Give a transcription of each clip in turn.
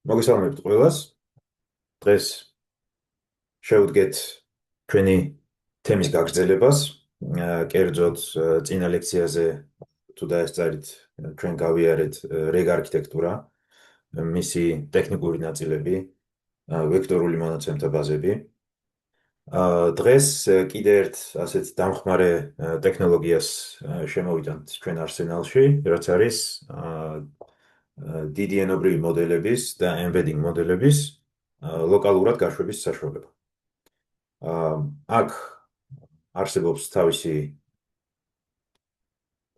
მოგესალმებით ყველას. დღეს შევდგეთ ჩვენი თემის გაგრძელებას. კერძოდ წინა ლექციაზე თუ დაესწარით, ჩვენ გავიარეთ რეგ არქიტექტურა, მისი ტექნიკური ნაწილები, ვექტორული მონაცემთა ბაზები. დღეს კიდე ერთ ასეთ დამხმარე ტექნოლოგიას შემოვიტანთ ჩვენ არსენალში, რაც არის დიდი ენობრივი მოდელების და embedding მოდელების ლოკალურად გაშვების საშუალება. აქ არსებობს თავისი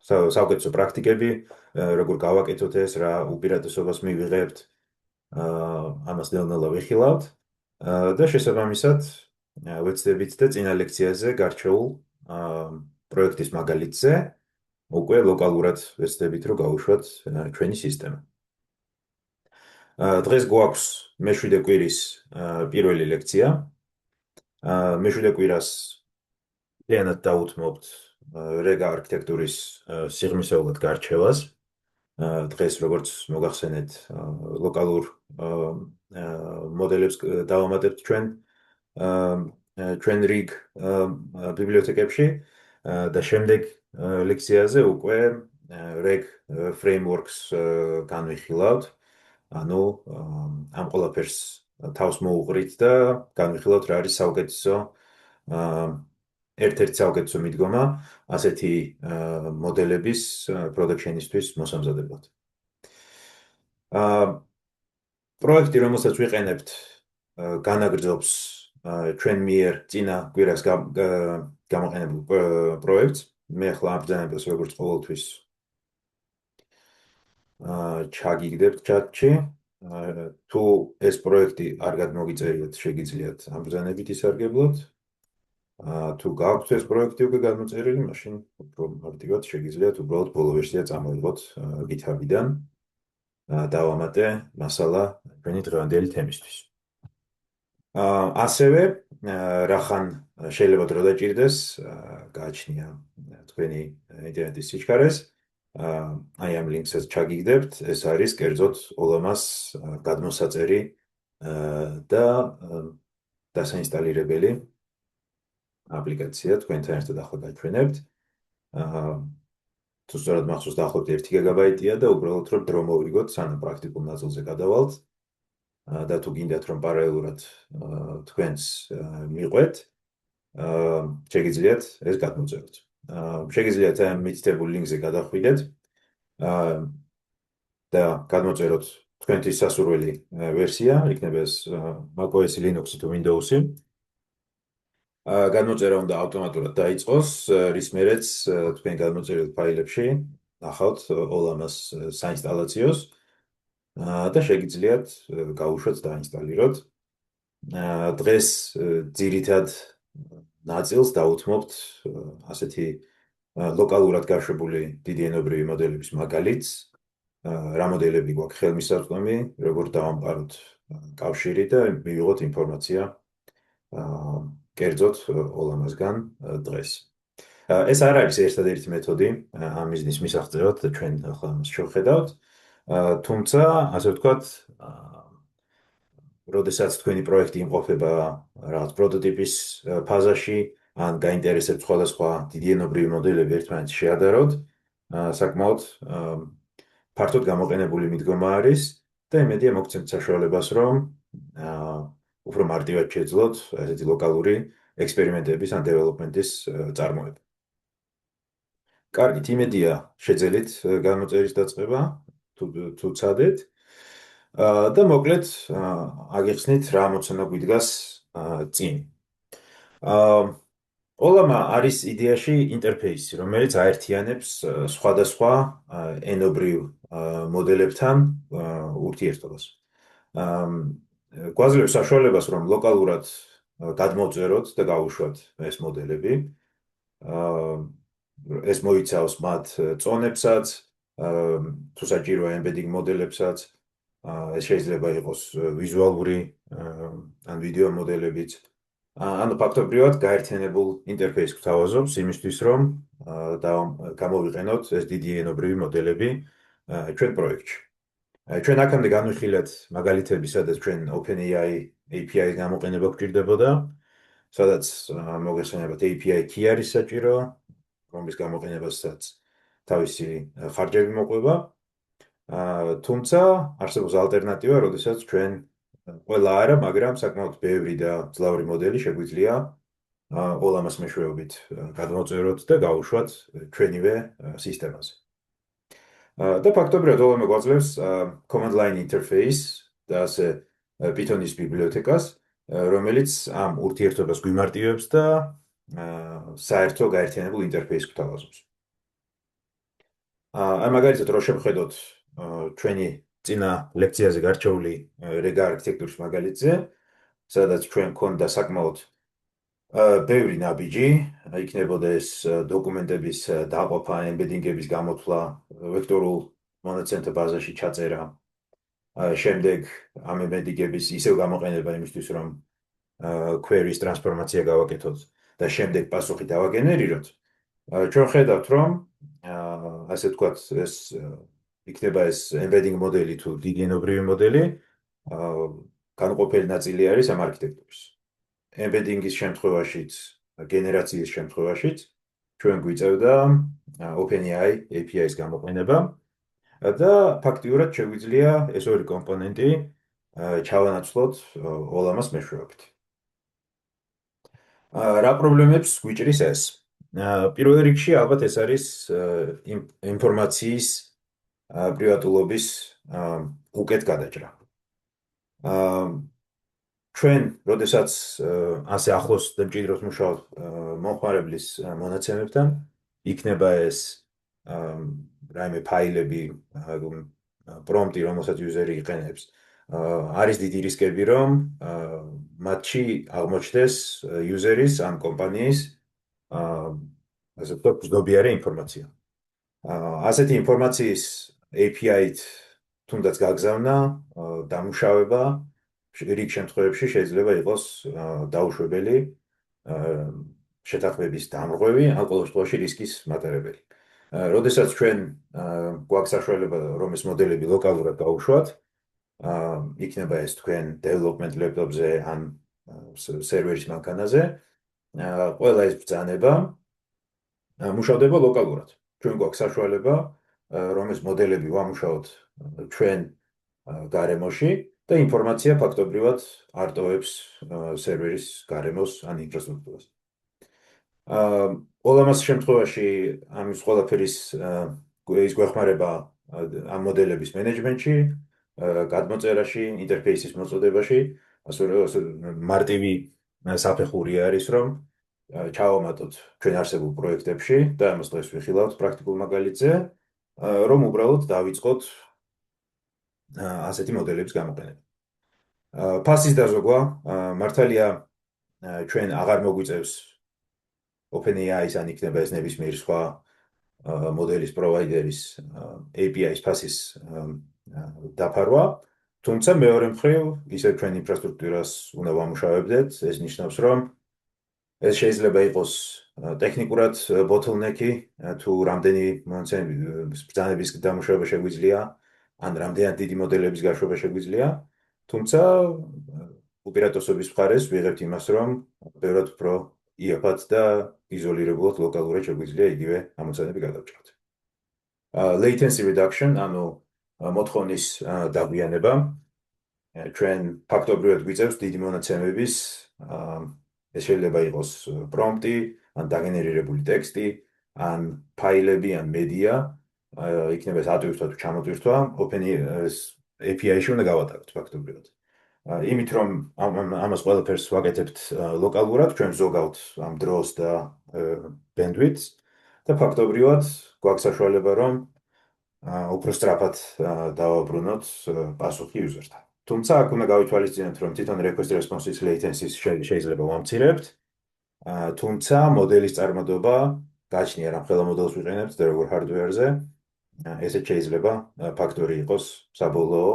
საუკეთესო პრაქტიკები, როგორ გავაკეთოთ ეს, რა უპირატესობას მივიღებთ, ამას ნელ-ნელა ვიხილავთ და შესაბამისად ვეცდებით და წინა ლექციაზე გარჩეულ პროექტის მაგალითზე უკვე ლოკალურად ვეცდებით, რომ გავუშვათ ჩვენი სისტემა. დღეს გვაქვს მეშვიდე კვირის პირველი ლექცია. მეშვიდე კვირას მთლიანად დაუთმობთ რეგა არქიტექტურის სიღრმისეულად გარჩევას. დღეს როგორც მოგახსენეთ, ლოკალურ მოდელებს დავამატებთ ჩვენ რიგ ბიბლიოთეკებში და შემდეგ ლექციაზე უკვე რეგ frameworks განვიხილავთ. ანუ ამ ყველაფერს თავს მოუყრით და განვიხილავთ რა არის საუკეთესო ერთ-ერთი საუკეთესო მიდგომა ასეთი მოდელების production-ისთვის მოსამზადებლად. პროექტი, რომელსაც ვიყენებთ, განაგრძობს ჩვენ მიერ წინა კვირას გამოყენებულ პროექტს. მე ახლა აბრძანებელს როგორც ყოველთვის ჩაგიგდებთ ჩატში. თუ ეს პროექტი არ გადმოგიწერიოთ, შეგიძლიათ ამბრძანებით ისარგებლოთ. თუ გაქვთ ეს პროექტი უკვე გადმოწერილი, მაშინ უფრო მარტივად შეგიძლიათ უბრალოდ ბოლო ვერსია წამოიღოთ GitHub-დან. დავამატე მასალა ჩვენი დღევანდელი თემისთვის. ასევე რახან შეიძლება დრო დაჭირდეს, გააჩნია თქვენი ინტერნეტის სიჩქარეს. აი ამ ლინკსაც ჩაგიგდებთ, ეს არის კერძოდ ოლამას გადმოსაწერი და დასაინსტალირებელი აპლიკაცია თქვენთან ერთად ახლა გაჩვენებთ. თუ სწორად მახსოვს, დაახლოებით 1 გიგაბაიტია და უბრალოდ რომ დრო მოვიგოთ, სანამ პრაქტიკულ ნაწილზე გადავალთ და თუ გინდათ რომ პარალელურად თქვენს მიყვეთ, შეგიძლიათ ეს გადმოწეროთ. შეგიძლიათ ამ მითითებულ ლინკზე გადახვიდეთ და გადმოწეროთ თქვენთვის სასურველი ვერსია, იქნება ეს macOS, Linux თუ Windows-ი. გადმოწერა უნდა ავტომატურად დაიწყოს, რის მერეც თქვენ გადმოწერილ ფაილებში ნახავთ ოლამას საინსტალაციოს და შეგიძლიათ გაუშვათ და დაინსტალიროთ. დღეს ძირითად ნაწილს დავუთმობთ ასეთი ლოკალურად გაშვებული დიდი ენობრივი მოდელების მაგალითს. რა მოდელები გვაქვს ხელმისაწვდომი, როგორ დავამყაროთ კავშირი და მივიღოთ ინფორმაცია კერძოდ ოლამასგან დღეს. ეს არ არის ერთადერთი მეთოდი ამ მიზნის მისაღწევად, ჩვენ ახლა ამას შევხედავთ. თუმცა, ასე ვთქვათ, როდესაც თქვენი პროექტი იმყოფება რაღაც პროტოტიპის ფაზაში, ან გაინტერესებთ სხვადასხვა დიდი ენობრივი მოდელები ერთმანეთს შეადაროთ, საკმაოდ ფართოდ გამოყენებული მიდგომა არის და იმედია მოგცემთ საშუალებას, რომ უფრო მარტივად შეძლოთ ესეთი ლოკალური ექსპერიმენტების ან დეველოპმენტის წარმოება. კარგით, იმედია შეძელით გამოწერის დაწყება, თუ ცადეთ. და მოკლედ აგიხსნით რა მოცემა გვიდგას წინ. ოლამა არის იდეაში ინტერფეისი, რომელიც აერთიანებს სხვადასხვა ენობრივ მოდელებთან ურთიერთობას. გვაძლევს საშუალებას, რომ ლოკალურად გადმოვწეროთ და გავუშვათ ეს მოდელები. ეს მოიცავს მათ წონებსაც, თუ საჭიროა embedding მოდელებსაც, ეს შეიძლება იყოს ვიზუალური ან ვიდეო მოდელებიც. ანუ ფაქტობრივად გაერთიანებულ ინტერფეისს გვთავაზობს იმისთვის, რომ გამოვიყენოთ ეს დიდი ენობრივი მოდელები ჩვენ პროექტში. ჩვენ აქამდე განვიხილეთ მაგალითები, სადაც ჩვენ OpenAI API-ის გამოყენება გვჭირდებოდა, სადაც მოგესალმებით API key არის საჭირო, რომლის გამოყენებასაც თავისი ხარჯები მოყვება. თუმცა არსებობს ალტერნატივა, როდესაც ჩვენ ყველა არა, მაგრამ საკმაოდ ბევრი და ძლავრი მოდელი შეგვიძლია ოლამას მეშვეობით გადმოწეროთ და გავუშვათ ჩვენივე სისტემაზე. და ფაქტობრივად ოლამა გვაძლევს command line interface და ასე Python-ის ბიბლიოთეკას, რომელიც ამ ურთიერთობას გვიმარტივებს და საერთო გაერთიანებულ ინტერფეისს გვთავაზობს. აი მაგალითად რო შევხედოთ ჩვენი წინა ლექციაზე გარჩეული Rega არქიტექტურის მაგალითზე, სადაც ჩვენ გქონდა საკმაოდ ბევრი ნაბიჯი, იქნებოდა ეს დოკუმენტების დაყოფა, ემბედინგების გამოთვლა, ვექტორულ მონაცემთა ბაზაში ჩაწერა, შემდეგ ამ ემბედინგების ისევ გამოყენება იმისთვის, რომ query-ის ტრანსფორმაცია გავაკეთოთ და შემდეგ პასუხი დავაგენერიროთ. ჩვენ ხედავთ, რომ ასე ვთქვათ, ეს იქნება ეს embedding მოდელი თუ დიდი ენობრივი მოდელი, განუყოფელი ნაწილი არის ამ არქიტექტურის. embedding-ის შემთხვევაშიც, გენერაციის შემთხვევაშიც ჩვენ გვიწევდა OpenAI API-ის გამოყენება და ფაქტიურად შეგვიძლია ეს ორი კომპონენტი ჩავანაცვლოთ ოლამას მეშვეობით. რა პრობლემებს გვიჭრის ეს? პირველ რიგში ალბათ ეს არის ინფორმაციის პრივატულობის უკეთ გადაჭრა. ჩვენ, როდესაც ასე ახლოს და მჭიდროდ მუშაობთ მომხმარებლის მონაცემებთან, იქნება ეს რაიმე ფაილები, პრომპტი, რომელსაც იუზერი იყენებს. არის დიდი რისკები, რომ მათში აღმოჩნდეს იუზერის ან კომპანიის ასე ვთქვათ, გზნობიარე ინფორმაცია. ასეთი ინფორმაციის API-ით თუნდაც გაგზავნა, დამუშავება რიგ შემთხვევებში შეიძლება იყოს დაუშვებელი შეთანხმების დამრღვევი, ან ყოველ შემთხვევაში რისკის მატარებელი. როდესაც ჩვენ გვაქვს საშუალება, რომ ეს მოდელები ლოკალურად გავუშვათ, იქნება ეს თქვენ development laptop-ზე ან სერვერის მანქანაზე, ყველა ეს ბრძანება მუშავდება ლოკალურად. ჩვენ გვაქვს საშუალება, რომ ეს მოდელები ვამუშაოთ ჩვენ გარემოში და ინფორმაცია ფაქტობრივად არ ტოვებს სერვერის გარემოს ან ინფრასტრუქტურას. ოლამას შემთხვევაში ამის ყველაფერის ის გვეხმარება ამ მოდელების მენეჯმენტში, გადმოწერაში, ინტერფეისის მოწოდებაში, ასე მარტივი საფეხური არის, რომ ჩავამატოთ ჩვენ არსებულ პროექტებში და ამას დღეს ვიხილავთ პრაქტიკულ მაგალითზე, რომ უბრალოდ დავიწყოთ ასეთი მოდელების გამოყენება. ფასის დაზოგვა, მართალია ჩვენ აღარ მოგვიწევს OpenAI-ის ან იქნება ეს ნებისმიერი სხვა მოდელის პროვაიდერის API-ის ფასის დაფარვა, თუმცა მეორე მხრივ, ისევ ჩვენ ინფრასტრუქტურას უნდა ვამუშავებდეთ, ეს ნიშნავს, რომ ეს შეიძლება იყოს ტექნიკურად bottleneck-ი, თუ რამდენი მონაცემების ბრძანების დამუშავება შეგვიძლია, ან რამდენად დიდი მოდელების გაშვება შეგვიძლია, თუმცა უპირატესობის მხარეს ვიღებთ იმას, რომ ბევრად უფრო იაფად და იზოლირებულად ლოკალურად შეგვიძლია იგივე ამოცანები გადავჭრათ. Latency reduction, ანუ მოთხოვნის დაგვიანება, ჩვენ ფაქტობრივად გვიწევს დიდი მონაცემების, ეს შეიძლება იყოს პრომპტი, ან დაგენერირებული ტექსტი, ან ფაილები, ან მედია, იქნება ეს ატვირთვა თუ ჩამოტვირთვა, API-ში უნდა გავატაროთ ფაქტობრივად. იმით რომ ამას ყველაფერს ვაკეთებთ ლოკალურად, ჩვენ ვზოგავთ ამ დროს და bandwidth-ს და ფაქტობრივად გვაქვს საშუალება, რომ უფრო სწრაფად დავაბრუნოთ პასუხი იუზერთან. თუმცა აქ უნდა გავითვალისწინოთ, რომ თვითონ request response-ის latency-ს შეიძლება ვამცირებთ, თუმცა მოდელის წარმოდობა გააჩნია, რა ყველა მოდელს ვიყენებთ და როგორ hardware-ზე, ესეც შეიძლება ფაქტორი იყოს საბოლოო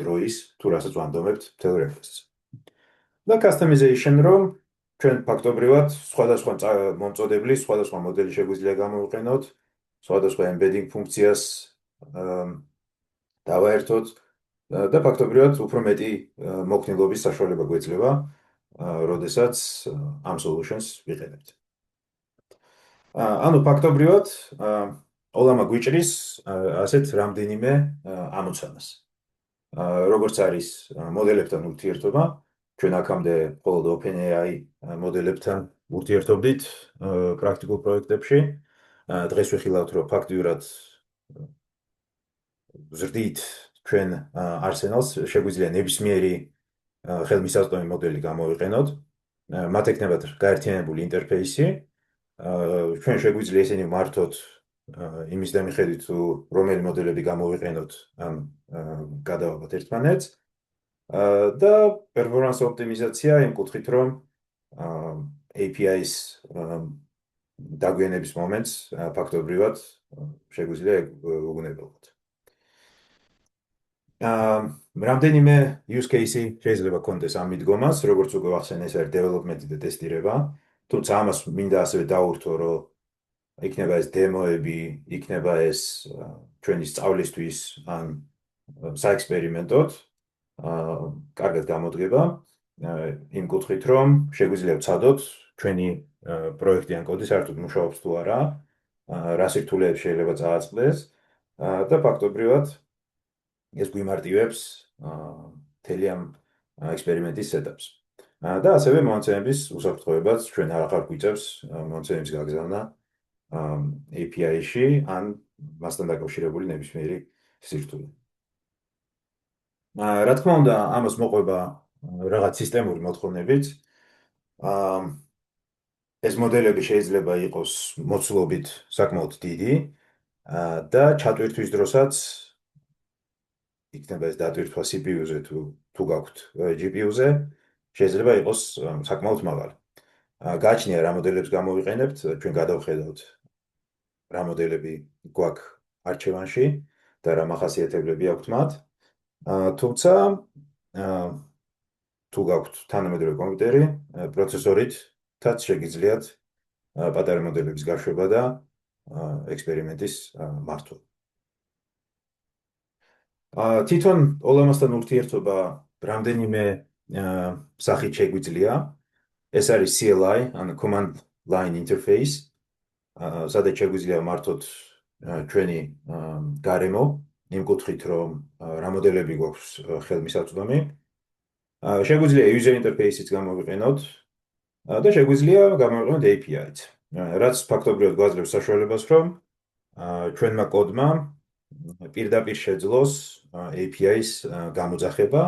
დროის, თუ რასაც ვანდომებთ მთელ request-ს. და customization, რომ ჩვენ ფაქტობრივად სხვადასხვა მომწოდებლის, სხვადასხვა მოდელი შეგვიძლია გამოვიყენოთ, სხვადასხვა embedding ფუნქციას დავაერთოთ და ფაქტობრივად უფრო მეტი მოქნილობის საშუალება გვეძლება, როდესაც ამ solutions ვიყენებთ. ანუ ფაქტობრივად ოლამა გვიჭრის ასეთ რამდენიმე ამოცანას. როგორც არის მოდელებთან ურთიერთობა, ჩვენ აქამდე მხოლოდ OpenAI მოდელებთან ურთიერთობდით პრაქტიკულ პროექტებში. დღეს ვიხილავთ, რომ ფაქტიურად ვზრდით ჩვენ არსენალს, შეგვიძლია ნებისმიერი ხელმისაწვდომი მოდელი გამოვიყენოთ. მათ ექნებათ გაერთიანებული ინტერფეისი. ჩვენ შეგვიძლია ისინი მართოთ იმის დამიხედვით, თუ რომელი მოდელები გამოვიყენოთ, ან გადავაბათ ერთმანეთს. და პერფორმანს ოპტიმიზაცია იმ კუთხით, რომ API-ის დაგვიანების მომენტს ფაქტობრივად შეგვიძლია უგუნებელოთ. რამდენიმე use case-ი შეიძლება გქონდეს ამ მიდგომას, როგორც უკვე ვახსენე, ეს არის development და ტესტირება. თუმცა ამას მინდა ასევე დავურთო, რომ იქნება ეს დემოები, იქნება ეს ჩვენი სწავლისთვის ან საექსპერიმენტოდ, კარგად გამოდგება იმ კუთხით, რომ შეგვიძლია ვცადოთ ჩვენი პროექტი ან კოდი საერთოდ მუშაობს თუ არა, რა სირთულეებს შეიძლება წააწყდეს და ფაქტობრივად ეს გვიმარტივებს მთელი ამ ექსპერიმენტის setupს. და ასევე მონაცემების უსაფრთხოებაც ჩვენ აღარ გვიწევს მონაცემების გაგზავნა API-ში ან მასთან დაკავშირებული ნებისმიერი სირთულე. რა თქმა უნდა, ამას მოყვება რაღაც სისტემური მოთხოვნებიც. ეს მოდელები შეიძლება იყოს მოცულობით საკმაოდ დიდი და ჩატვირთვის დროსაც იქნება ეს დატვირთვა CPU-ზე თუ გაქვთ GPU-ზე, შეიძლება იყოს საკმაოდ მაღალი. გააჩნია რა მოდელებს გამოვიყენებთ, ჩვენ გადავხედავთ რა მოდელები გვაქვს არჩევანში და რა მახასიათებლები აქვთ მათ. თუმცა თუ გაქვთ თანამედროვე კომპიუტერი, პროცესორითაც შეგიძლიათ პატარა მოდელების გაშვება და ექსპერიმენტის მართვა. თვითონ ოლამასთან ურთიერთობა რამდენიმე სახით შეგვიძლია. ეს არის CLI, ანუ Command Line Interface, სადაც შეგვიძლია მართოთ ჩვენი გარემო, იმ კუთხით, რომ რა მოდელები გვაქვს ხელმისაწვდომი. შეგვიძლია user interface-იც გამოვიყენოთ და შეგვიძლია გამოვიყენოთ API-ც. რაც ფაქტობრივად გვაძლევს საშუალებას, რომ ჩვენმა კოდმა პირდაპირ შეძლოს API-ის გამოძახება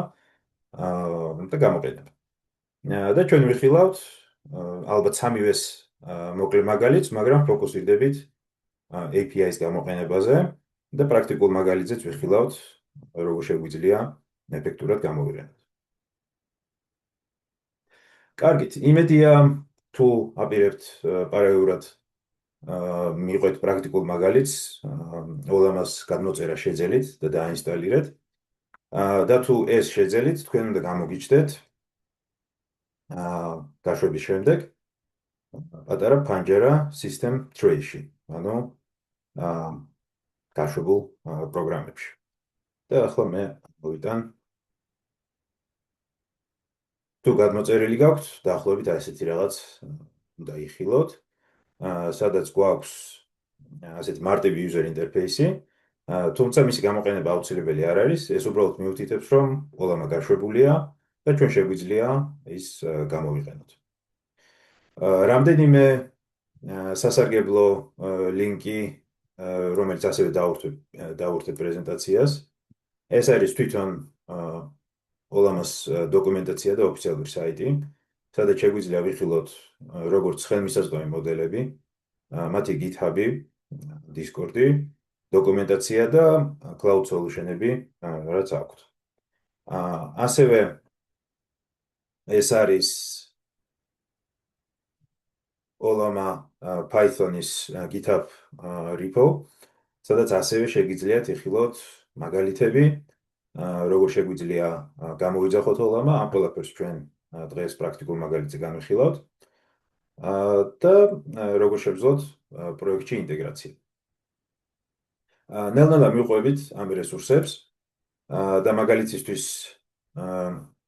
და გამოყენება. და ჩვენ ვიხილავთ ალბათ სამივეს მოკლე მაგალითს, მაგრამ ფოკუსირდებით API-ის გამოყენებაზე და პრაქტიკულ მაგალითზეც ვიხილავთ, როგორ შეგვიძლია ეფექტურად გამოვიყენოთ. კარგით, იმედია თუ აპირებთ პარალელურად მიყვეთ პრაქტიკულ მაგალითს, ოლამას გადმოწერა შეძელით და დაინსტალირეთ. და თუ ეს შეძელით, თქვენ უნდა გამოგიჩნდეთ გაშვების შემდეგ პატარა ფანჯარა system tray-ში, ანუ გაშვებულ პროგრამებში. და ახლა მე მოვიტან თუ გადმოწერილი გაქვთ, დაახლოებით ასეთი რაღაც უნდა იხილოთ, სადაც გვაქვს ასეთი მარტივი user interface-ი, თუმცა მისი გამოყენება აუცილებელი არ არის, ეს უბრალოდ მიუთითებს, რომ ოლამა გაშვებულია და ჩვენ შეგვიძლია ის გამოვიყენოთ. რამდენიმე სასარგებლო ლინკი, რომელიც ასევე დავურთებ პრეზენტაციას. ეს არის თვითონ ოლამას დოკუმენტაცია და ოფიციალური საიტი, სადაც შეგვიძლია ვიხილოთ როგორც ხელმისაწვდომი მოდელები, მათი GitHub-ი, Discord-ი, დოკუმენტაცია და cloud solution-ები, რაც აქვთ. ასევე ეს არის ოლამა Python-ის GitHub repo, სადაც ასევე შეგიძლიათ იხილოთ მაგალითები, როგორ შეგვიძლია გამოვიძახოთ ოლამა, ამ ყველაფერს ჩვენ დღეს პრაქტიკულ მაგალითზე განვიხილავთ და როგორ შევძლოთ პროექტში ინტეგრაცია. ნელ-ნელა მივყვებით ამ რესურსებს, და მაგალითისთვის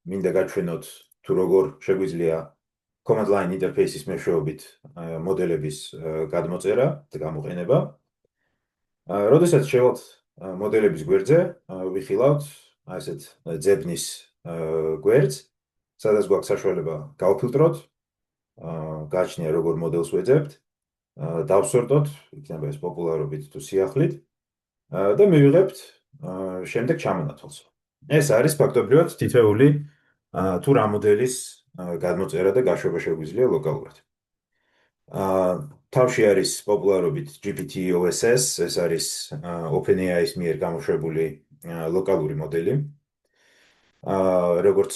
მინდა გაჩვენოთ თუ როგორ შეგვიძლია command line interface-ის მეშვეობით მოდელების გადმოწერა და გამოყენება. როდესაც შევალთ მოდელების გვერდზე, ვიხილავთ ასეთ ძებნის გვერდს, სადაც გვაქვს საშუალება გავფილტროთ, გააჩნია როგორ მოდელს ვეძებთ, დავსორტოთ, იქნება ეს პოპულარობით თუ სიახლით და მივიღებთ შემდეგ ჩამონათვალს. ეს არის ფაქტობრივად თითოეული თუ რა მოდელის გადმოწერა და გაშვება შეგვიძლია ლოკალურად. თავში არის პოპულარობით GPT-OSS, ეს არის OpenAI-ის მიერ გამოშვებული ლოკალური მოდელი. როგორც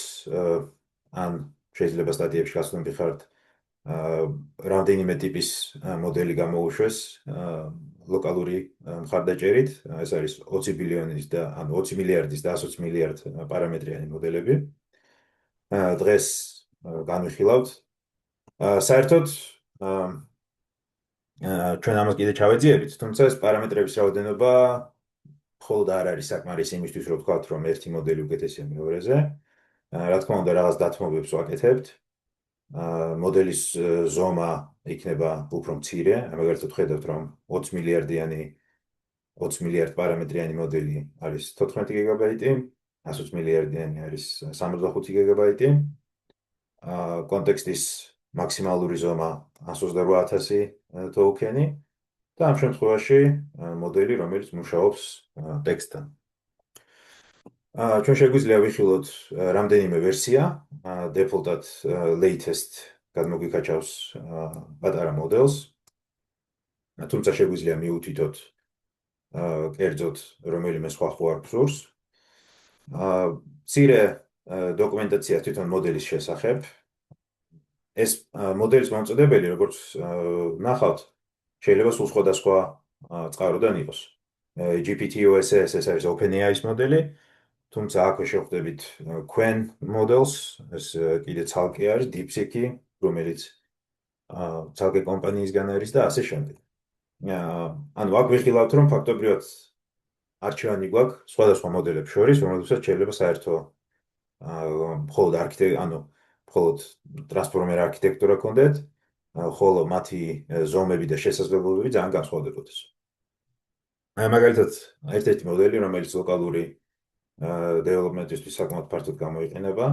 ან შეიძლება სტატიებში გასვლები ხართ, რამდენიმე ტიპის მოდელი გამოუშვეს ლოკალური მხარდაჭერით, ეს არის 20 ბილიონის და ან 20 მილიარდის და 120 მილიარდ პარამეტრიანი მოდელები. დღეს განვიხილავთ. საერთოდ ჩვენ ამას კიდე ჩავეძიებით, თუმცა ეს პარამეტრების რაოდენობა მხოლოდ არ არის საკმარისი იმისთვის, რომ ვთქვათ, რომ ერთი მოდელი უკეთესია მეორეზე. რა თქმა უნდა, რაღაც დათმობებს ვაკეთებთ. მოდელის ზომა იქნება უფრო მცირე, მაგალითად ხედავთ, რომ 20 მილიარდიანი 20 მილიარდ პარამეტრიანი მოდელი არის 14 გიგაბაიტი, 120 მილიარდიანი არის 65 გიგაბაიტი. კონტექსტის მაქსიმალური ზომა 128,000 ტოკენი და ამ შემთხვევაში მოდელი, რომელიც მუშაობს ტექსტთან. ჩვენ შეგვიძლია ვიხილოთ რამდენიმე ვერსია, default-ად latest გადმოგვიქაჩავს პატარა მოდელს, თუმცა შეგვიძლია მიუთითოთ კერძოდ რომელიმე სხვა ხوارგზურს. მცირე დოკუმენტაცია თვითონ მოდელის შესახებ. ეს მოდელის მომწოდებელი, როგორც ნახავთ, შეიძლება სულ სხვადასხვა წყაროდან იყოს. GPT-OSS ეს არის OpenAI-ის მოდელი, თუმცა აქვე შევხვდებით Qwen models, ეს კიდე ცალკე არის DeepSeek-ი, რომელიც ცალკე კომპანიისგან არის და ასე შემდეგ. ანუ აქ ვიხილავთ, რომ ფაქტობრივად არჩევანი გვაქვს სხვადასხვა მოდელებს შორის, რომელთაც შეიძლება საერთო მხოლოდ მხოლოდ ტრანსფორმერ არქიტექტურა გქონდეთ, ხოლო მათი ზომები და შესაძლებლობები ძალიან განსხვავდებოდეს. მაგალითად, ერთ-ერთი მოდელი, რომელიც ლოკალური დეველოპმენტისთვის საკმაოდ ფართოდ გამოიყენება,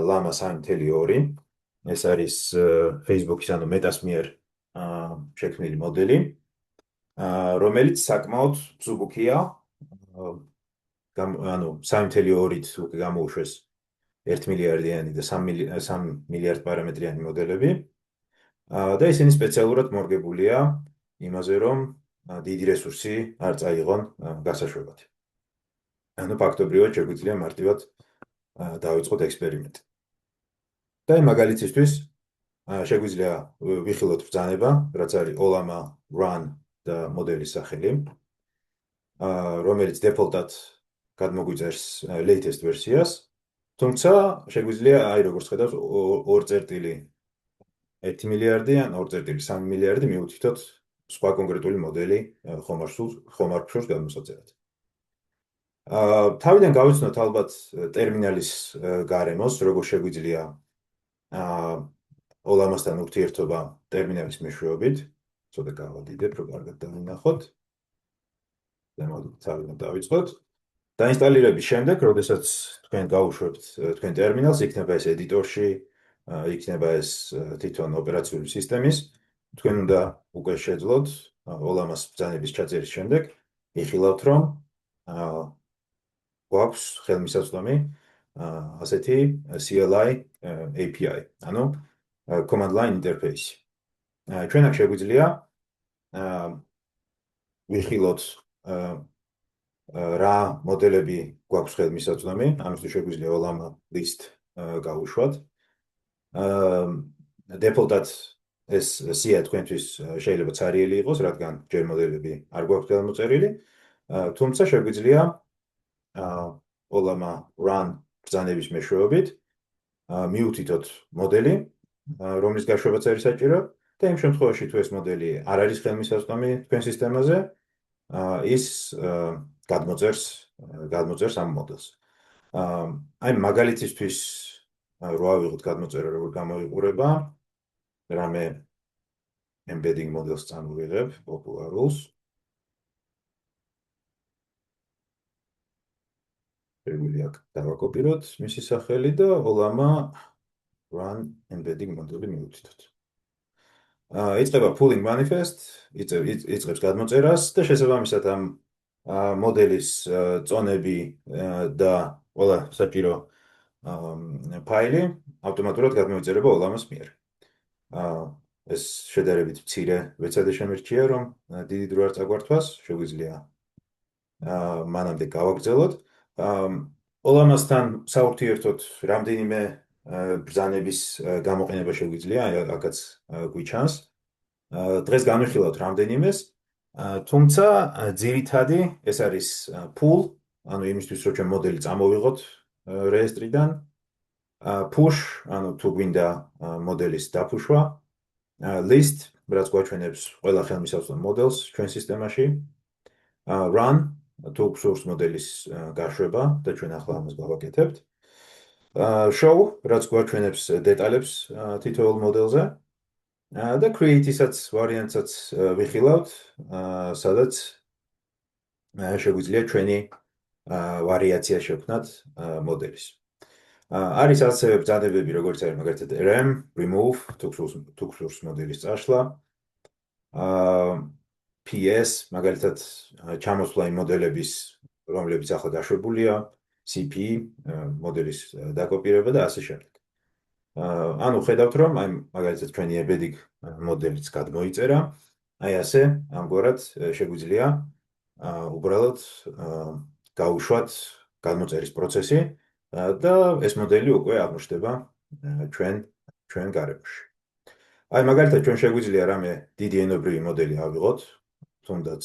Llama 3.2, ეს არის Facebook-ის ანუ Meta-ს მიერ შექმნილი მოდელი, რომელიც საკმაოდ მსუბუქია, ანუ 3.2-ით უკვე გამოუშვეს 1 მილიარდიანი და 3 მილიარდ პარამეტრიანი მოდელები და ისინი სპეციალურად მორგებულია იმაზე, რომ დიდი რესურსი არ წაიღონ გასაშვებად. ანუ ფაქტობრივად შეგვიძლია მარტივად დავიწყოთ ექსპერიმენტი. და მაგალითისთვის შეგვიძლია ვიხილოთ ბრძანება, რაც არის Ollama Run და მოდელის სახელი, რომელიც default-ად გადმოგვიწერს latest ვერსიას, თუმცა შეგვიძლია, როგორც ხედავთ, 2.1 მილიარდი ან 2.3 მილიარდი მიუთითოთ სხვა კონკრეტული მოდელი ხომარდშურს გადმოსაწერად. თავიდან გავიცნოთ ალბათ ტერმინალის გარემოს, როგორ შეგვიძლია Ollama-სთან ურთიერთობა ტერმინალის მეშვეობით. ცოტა გავადიდებ, რომ კარგად დავინახოთ. თავიდან დავიწყოთ. დაინსტალირების შემდეგ, როდესაც თქვენ გაუშვებთ თქვენ ტერმინალს, იქნება ეს ედიტორში, იქნება ეს თვითონ ოპერაციული სისტემის, თქვენ უნდა უკვე შეძლოთ Ollama-s ბრძანების ჩაწერის შემდეგ, იხილავთ, რომ გვაქვს ხელმისაწვდომი ასეთი CLI API, ანუ command line interface. ჩვენ აქ შეგვიძლია ვიხილოთ რა მოდელები გვაქვს ხელმისაწვდომი, ამისთვის შეგვიძლია Ollama list გავუშვათ. Default-ად ეს სია თქვენთვის შეიძლება ცარიელი იყოს, რადგან ჯერ მოდელები არ გვაქვს გადმოწერილი, თუმცა შეგვიძლია Ollama Run ბრძანების მეშვეობით მიუთითოთ მოდელი, რომლის გაშვებაც არის საჭირო და იმ შემთხვევაში თუ ეს მოდელი არ არის ხელმისაწვდომი თქვენ სისტემაზე, ის გადმოწერს გადმოწერს ამ მოდელს. აი მაგალითისთვის რო ავიღოთ გადმოწერა როგორ გამოიყურება, რამე embedding models წამოვიღებ პოპულარულს. შეგვიძლია დავაკოპიროთ მისი სახელი და ოლამა run embedding model-ი მივუთითოთ. იწყება pooling manifest, იწყებს გადმოწერას და შესაბამისად ამ მოდელის წონები და ყველა საჭირო ფაილი ავტომატურად გადმოიწერება ოლამას მიერ. ეს შედარებით მცირე ვეცადე შემირჩია, რომ დიდი დრო არ წაგვართვას, შეგვიძლია მანამდე გავაგრძელოთ. ოლამასთან საურთიერთოდ რამდენიმე ბრძანების გამოყენება შეგვიძლია, აქაც გვიჩანს. დღეს განვიხილავთ რამდენიმეს, თუმცა ძირითადი ეს არის pool, ანუ იმისთვის რომ ჩვენ მოდელი წამოვიღოთ რეესტრიდან, push, ანუ თუ გვინდა მოდელის დაფუშვა, list, რაც გვაჩვენებს ყველა ხელმისაწვდომ მოდელს ჩვენ სისტემაში, run, თუ გვსურს მოდელის გაშვება და ჩვენ ახლა ამას გავაკეთებთ, show, რაც გვაჩვენებს დეტალებს თითოეულ მოდელზე და create-ისაც ვარიანტსაც ვიხილავთ, სადაც შეგვიძლია ჩვენი ვარიაცია შევქმნათ მოდელის. არის ასევე ბრძანებები, როგორც არის მაგალითად rem, remove, თუ გვსურს მოდელის წაშლა, PS, მაგალითად ჩამოსვლა იმ მოდელების, რომლებიც ახლა გაშვებულია, CP, მოდელის დაკოპირება და ასე შემდეგ. ანუ ხედავთ, რომ აი მაგალითად ჩვენი embedding მოდელიც გადმოიწერა, აი ასე ამგვარად შეგვიძლია უბრალოდ გავუშვათ გადმოწერის პროცესი და ეს მოდელი უკვე აღმოჩნდება ჩვენ გარემოში. აი მაგალითად ჩვენ შეგვიძლია რამე დიდი ენობრივი მოდელი ავიღოთ, თუნდაც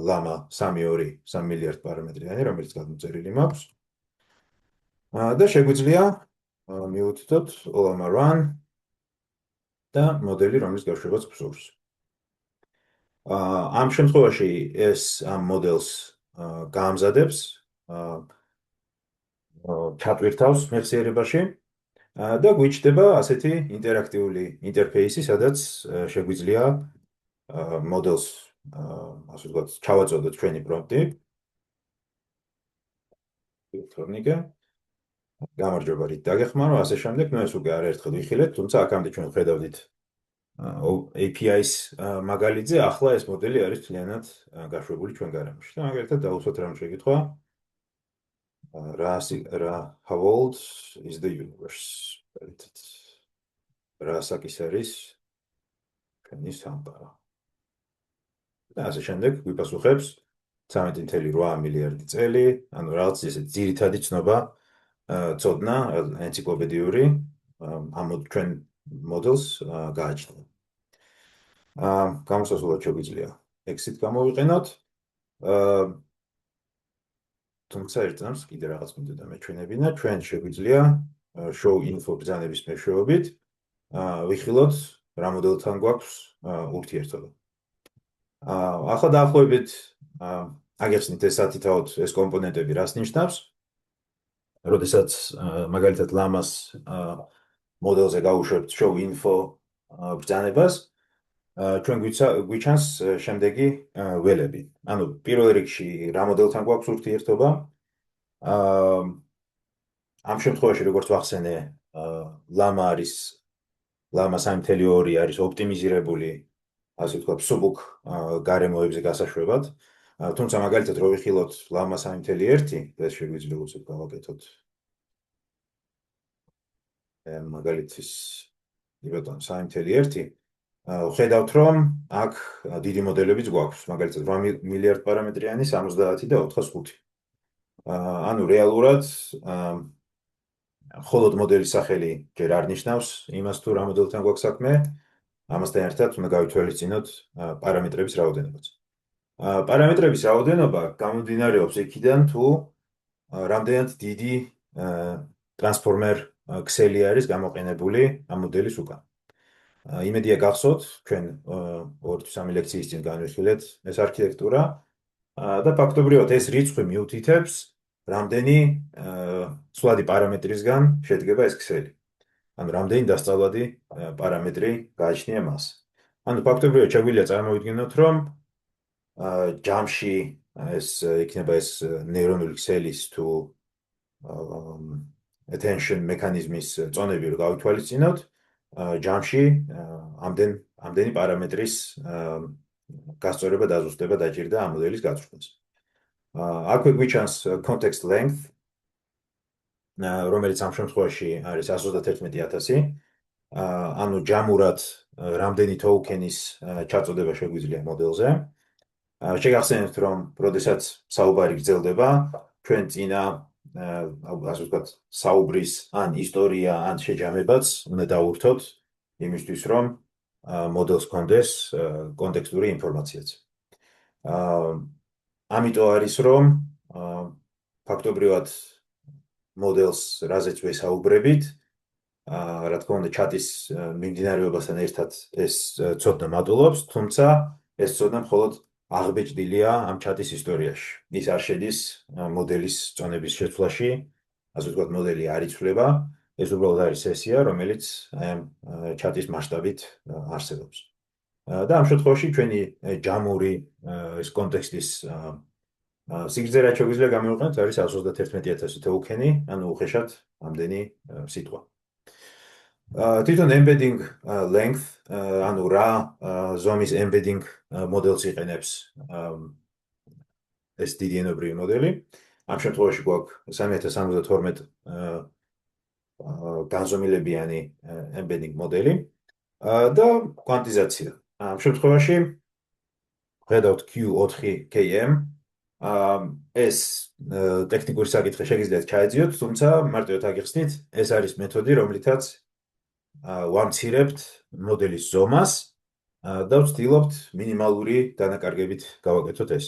llama 3.2 3 მილიარდ პარამეტრიანი, რომელიც გადმოწერილი მაქვს. და შეგვიძლია მივუთითოთ llama run და მოდელი, რომლის გაშვებაც გვსურს. ამ შემთხვევაში ეს ამ მოდელს გაამზადებს, ჩატვირთავს მეხსიერებაში და გვიჩნდება ასეთი ინტერაქტიული ინტერფეისი, სადაც შეგვიძლია მოდელს ასე ვთქვათ, ჩავაწოდოთ ჩვენი პრომპტი. ელექტრონიკა გამარჯობა რით დაგეხმარო, ასე შემდეგ, ეს უკვე არაერთხელ ვიხილეთ, თუმცა აქამდე ჩვენ ხედავდით API-ის მაგალითზე, ახლა ეს მოდელი არის ძალიანად გაშვებული ჩვენ გარემოში. და მაგალითად დავუსვათ რამ შეკითხვა. How old is the universe? რა საკის არის ჩვენი სამყარო. და ასე შემდეგ გვიპასუხებს 13.8 მილიარდი წელი, ანუ რაღაც ესე ძირითადი ცნობა ცოდნა ენციკლოპედიური ამ ჩვენ მოდელს გააჩნია. გამოსასვლელად შეგვიძლია exit გამოვიყენოთ. თუმცა ერთ წამს კიდე რაღაც მინდა დამეჩვენებინა, ჩვენ შეგვიძლია show info ბრძანების მეშვეობით ვიხილოთ რა მოდელთან გვაქვს ურთიერთობა. ახლა დაახლოებით აგეხსნით ეს ათითაოთ ეს კომპონენტები რას ნიშნავს. როდესაც მაგალითად llama-ს მოდელზე გავუშვებთ show info ბრძანებას, ჩვენ გვიჩანს შემდეგი ველები. ანუ პირველ რიგში რა მოდელთან გვაქვს ურთიერთობა. ამ შემთხვევაში როგორც ვახსენე, llama 3.2 არის ოპტიმიზირებული, ასე ვთქვათ, მსუბუქ გარემოებზე გასაშვებად. თუმცა მაგალითად რო ვიხილოთ llama 3.1, ეს შეგვიძლია უცებ გავაკეთოთ. მაგალითის იბატონ 3.1 ხედავთ, რომ აქ დიდი მოდელებიც გვაქვს, მაგალითად 8 მილიარდ პარამეტრიანი, 70 და 405. ანუ რეალურად მხოლოდ მოდელის სახელი ჯერ არ ნიშნავს იმას, თუ რა მოდელთან გვაქვს საქმე, ამასთან ერთად უნდა გავითვალისწინოთ პარამეტრების რაოდენობაც. პარამეტრების რაოდენობა გამომდინარეობს იქიდან, თუ რამდენად დიდი ტრანსფორმერ ქსელი არის გამოყენებული ამ მოდელის უკან. იმედია გახსოვთ, ჩვენ 2-3 ლექციის წინ განვიხილეთ ეს არქიტექტურა. და ფაქტობრივად ეს რიცხვი მიუთითებს, რამდენი ცვლადი პარამეტრისგან შედგება ეს ქსელი. ანუ რამდენი დასწავლადი პარამეტრი გააჩნია მას. ანუ ფაქტობრივად შეგვიძლია წარმოვიდგინოთ, რომ ჯამში ეს იქნება ეს ნეირონული ქსელის თუ attention მექანიზმის წონები რო გავითვალისწინოთ, ჯამში ამდენი პარამეტრის გასწორება დაზუსტება დაჭირდა ამ მოდელის გაწვრთნას. აქვე გვიჩანს context length, რომელიც ამ შემთხვევაში არის 131,000. ანუ ჯამურად რამდენი თოუქენის ჩაწოდება შეგვიძლია მოდელზე. შეგახსენებთ, რომ როდესაც საუბარი გრძელდება, ჩვენ წინა ასე ვთქვათ, საუბრის ან ისტორია, ან შეჯამებაც უნდა დავურთოთ იმისთვის, რომ მოდელს ჰქონდეს კონტექსტური ინფორმაციაც. ამიტომ არის, რომ ფაქტობრივად მოდელს რაზეც ვესაუბრებით, რა თქმა უნდა, ჩატის მიმდინარეობასთან ერთად ეს ცოდნა მატულობს, თუმცა ეს ცოდნა მხოლოდ აღბეჭდილია ამ ჩატის ისტორიაში. ის არ შედის მოდელის წონების შეცვლაში, ასე ვთქვათ, მოდელი არ იცვლება, ეს უბრალოდ არის სესია, რომელიც ამ ჩატის მასშტაბით არსებობს. და ამ შემთხვევაში ჩვენი ჯამური ეს კონტექსტის სიგრძე რაც შეგვიძლია გამოვიყენოთ, არის 131,000 თოუქენი, ანუ უხეშად ამდენი სიტყვა. თვითონ embedding length, ანუ რა ზომის embedding მოდელს იყენებს ეს დიდი ენობრივი მოდელი. ამ შემთხვევაში გვაქვს 3072 განზომილებიანი embedding მოდელი და კვანტიზაცია. ამ შემთხვევაში ხედავთ Q4KM. ეს ტექნიკური საკითხი შეგიძლიათ ჩაეძიოთ, თუმცა მარტივად აგიხსნით, ეს არის მეთოდი, რომლითაც ვამცირებთ მოდელის ზომას და ვცდილობთ მინიმალური დანაკარგებით გავაკეთოთ ეს.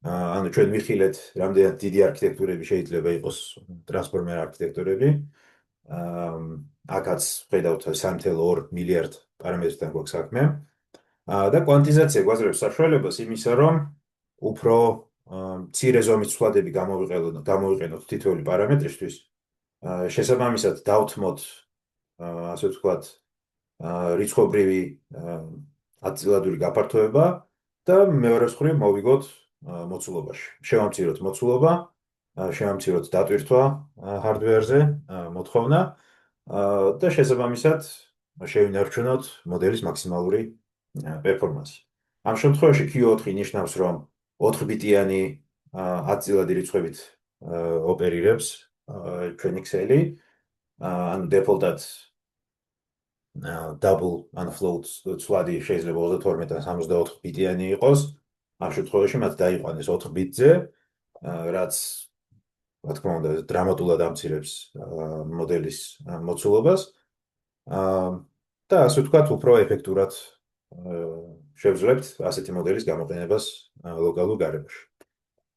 ანუ ჩვენ ვიხილეთ, რამდენად დიდი არქიტექტურები შეიძლება იყოს ტრანსფორმერ არქიტექტურები. აქაც ხედავთ 3.2 მილიარდ პარამეტრთან გვაქვს საქმე. და კვანტიზაცია გვაძლევს საშუალებას იმისა, რომ უფრო მცირე ზომის ცვლადები გამოვიყენოთ თითოეული პარამეტრისთვის. შესაბამისად დავთმოთ ასე ვთქვათ, რიცხობრივი აწილადური გაფართოება და მეორე მხრივ მოვიგოთ მოცულობაში. შევამციროთ მოცულობა, შევამციროთ დატვირთვა ჰარდვერზე, მოთხოვნა და შესაბამისად შევინარჩუნოთ მოდელის მაქსიმალური პერფორმანსი. ამ შემთხვევაში Q4 ნიშნავს, რომ 4 ბიტიანი აწილადი რიცხვებით ოპერირებს ჩვენი ქსელი, ანუ დეფოლტად double ან float ცვლადი შეიძლება 32 ან 64 ბიტიანი იყოს. ამ შემთხვევაში მათ დაიყვანეს 4 ბიტზე, რაც რა თქმა უნდა დრამატულად ამცირებს მოდელის მოცულობას და ასე ვთქვათ, უფრო ეფექტურად შევძლებთ ასეთი მოდელის გამოყენებას ლოკალურ გარემოში.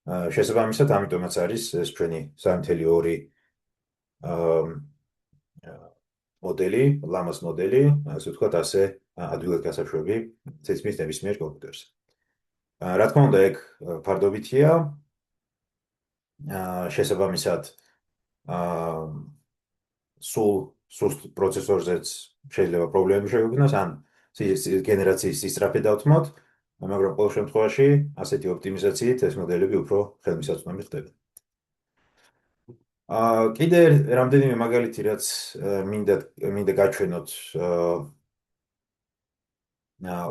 შესაბამისად, ამიტომაც არის ეს ჩვენი 3.2 მოდელი, ლამას მოდელი, ასე ვთქვათ, ასე ადვილად გასაშვები ცეცხლის ნებისმიერ კომპიუტერზე. რა თქმა უნდა, ეგ ფარდობითია. შესაბამისად, სულ პროცესორზეც შეიძლება პრობლემები შეგვიქმნას, ან გენერაციის სისწრაფე დავთმოთ, მაგრამ ყოველ შემთხვევაში ასეთი ოპტიმიზაციით ეს მოდელები უფრო ხელმისაწვდომი ხდება. კიდე რამდენიმე მაგალითი, რაც მინდა გაჩვენოთ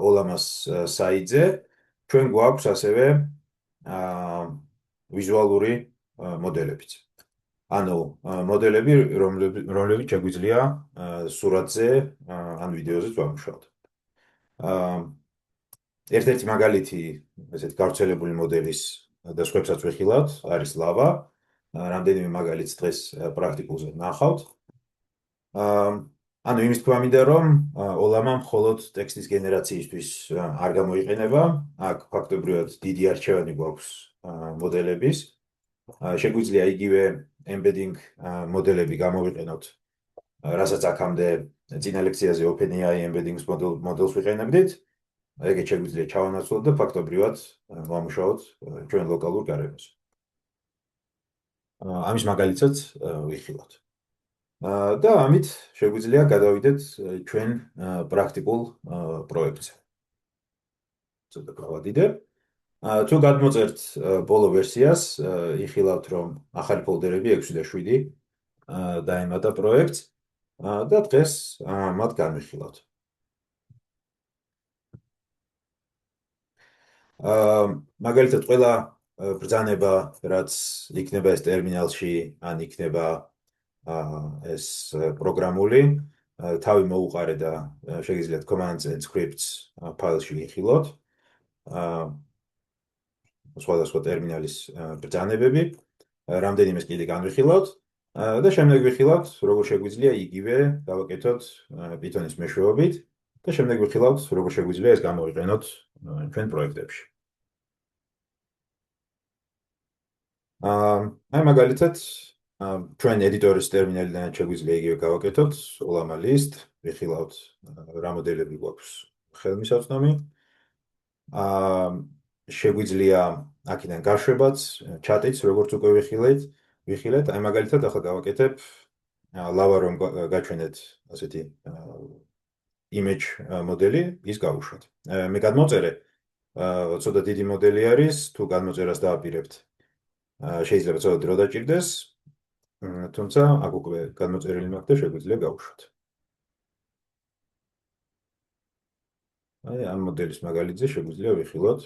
ოლამას საიტზე, ჩვენ გვაქვს ასევე ვიზუალური მოდელებიც. ანუ მოდელები, რომლებიც შეგვიძლია სურათზე ან ვიდეოზე ვამუშავოთ. ერთ-ერთი მაგალითი ესეთ გავრცელებული მოდელის და სხვებსაც ვეხილავთ, არის ლავა. რამდენიმე მაგალითს დღეს პრაქტიკულზე ნახავთ. ანუ იმის თქვა მინდა, რომ ოლამა მხოლოდ ტექსტის გენერაციისთვის არ გამოიყენება, აქ ფაქტობრივად დიდი არჩევანი გვაქვს მოდელების. შეგვიძლია იგივე embedding მოდელები გამოვიყენოთ, რასაც აქამდე წინა ლექციაზე OpenAI embedding მოდელს ვიყენებდით ეგეც შეგვიძლია ჩავანაცვლოთ და ფაქტობრივად ვამუშაოთ ჩვენ ლოკალურ გარემოს. ამის მაგალითსაც ვიხილავთ. და ამით შეგვიძლია გადავიდეთ ჩვენ პრაქტიკულ პროექტზე. ცოტა გავადიდებ. თუ გადმოწერთ ბოლო ვერსიას, იხილავთ, რომ ახალი ფოლდერები 6 და 7 დაემატა პროექტს და დღეს მათ განვიხილავთ. მაგალითად, ყველა ბრძანება, რაც იქნება ეს ტერმინალში, ან იქნება ეს პროგრამული, თავი მოუყარე და შეგიძლიათ commands and scripts ფაილში ვიხილოთ. სხვადასხვა ტერმინალის ბრძანებები, რამდენიმეს კიდე განვიხილავთ და შემდეგ ვიხილავთ, როგორ შეგვიძლია იგივე გავაკეთოთ Python-ის მეშვეობით და შემდეგ ვიხილავთ, როგორ შეგვიძლია ეს გამოვიყენოთ ჩვენ პროექტებში. აი მაგალითად, ჩვენ ედიტორის ტერმინალიდან შეგვიძლია იგივე გავაკეთოთ, ულამა list, ვიხილავთ რა მოდელები გვაქვს ხელმისაწვდომი. შეგვიძლია აქედან გაშვებაც, ჩატიც, როგორც უკვე ვიხილეთ, აი მაგალითად ახლა გავაკეთებ ლავა რომ გაჩვენეთ ასეთი image მოდელი, ის გავუშვათ. მე გადმოწერე ცოტა დიდი მოდელი არის, თუ გადმოწერას დააპირებთ, შეიძლება ცოტა დრო დაჭირდეს, თუმცა აქ უკვე გადმოწერილი მაქვს და შეგვიძლია გავუშვათ. აი ამ მოდელის მაგალითზე შეგვიძლია ვიხილოთ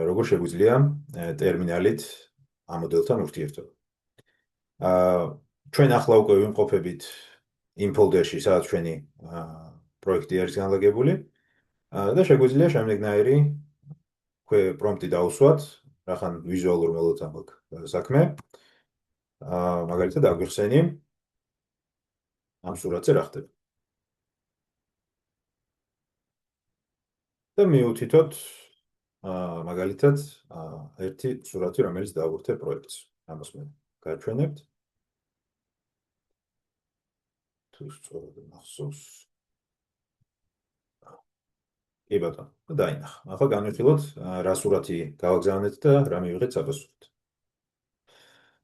როგორ შეგვიძლია ტერმინალით ამ მოდელთან ურთიერთობა. ჩვენ ახლა უკვე ვიმყოფებით იმ ფოლდერში, სადაც ჩვენი პროექტი არის განლაგებული და შეგვიძლია შემდეგნაირი პრომპტი დავუსვათ, რახან ვიზუალურ მოდელთან გვაქვს საქმე. მაგალითად აგვიხსენი ამ სურათზე რა ხდება. და მივუთითოთ მაგალითად ერთი სურათი, რომელიც დავურთე პროექტს. ამას მე გაჩვენებთ. თუ სწორად მახსოვს. კი ბატონო, დაინახა. ახლა განვიხილოთ რა სურათი გავაგზავნეთ და რა მივიღეთ საფასურად.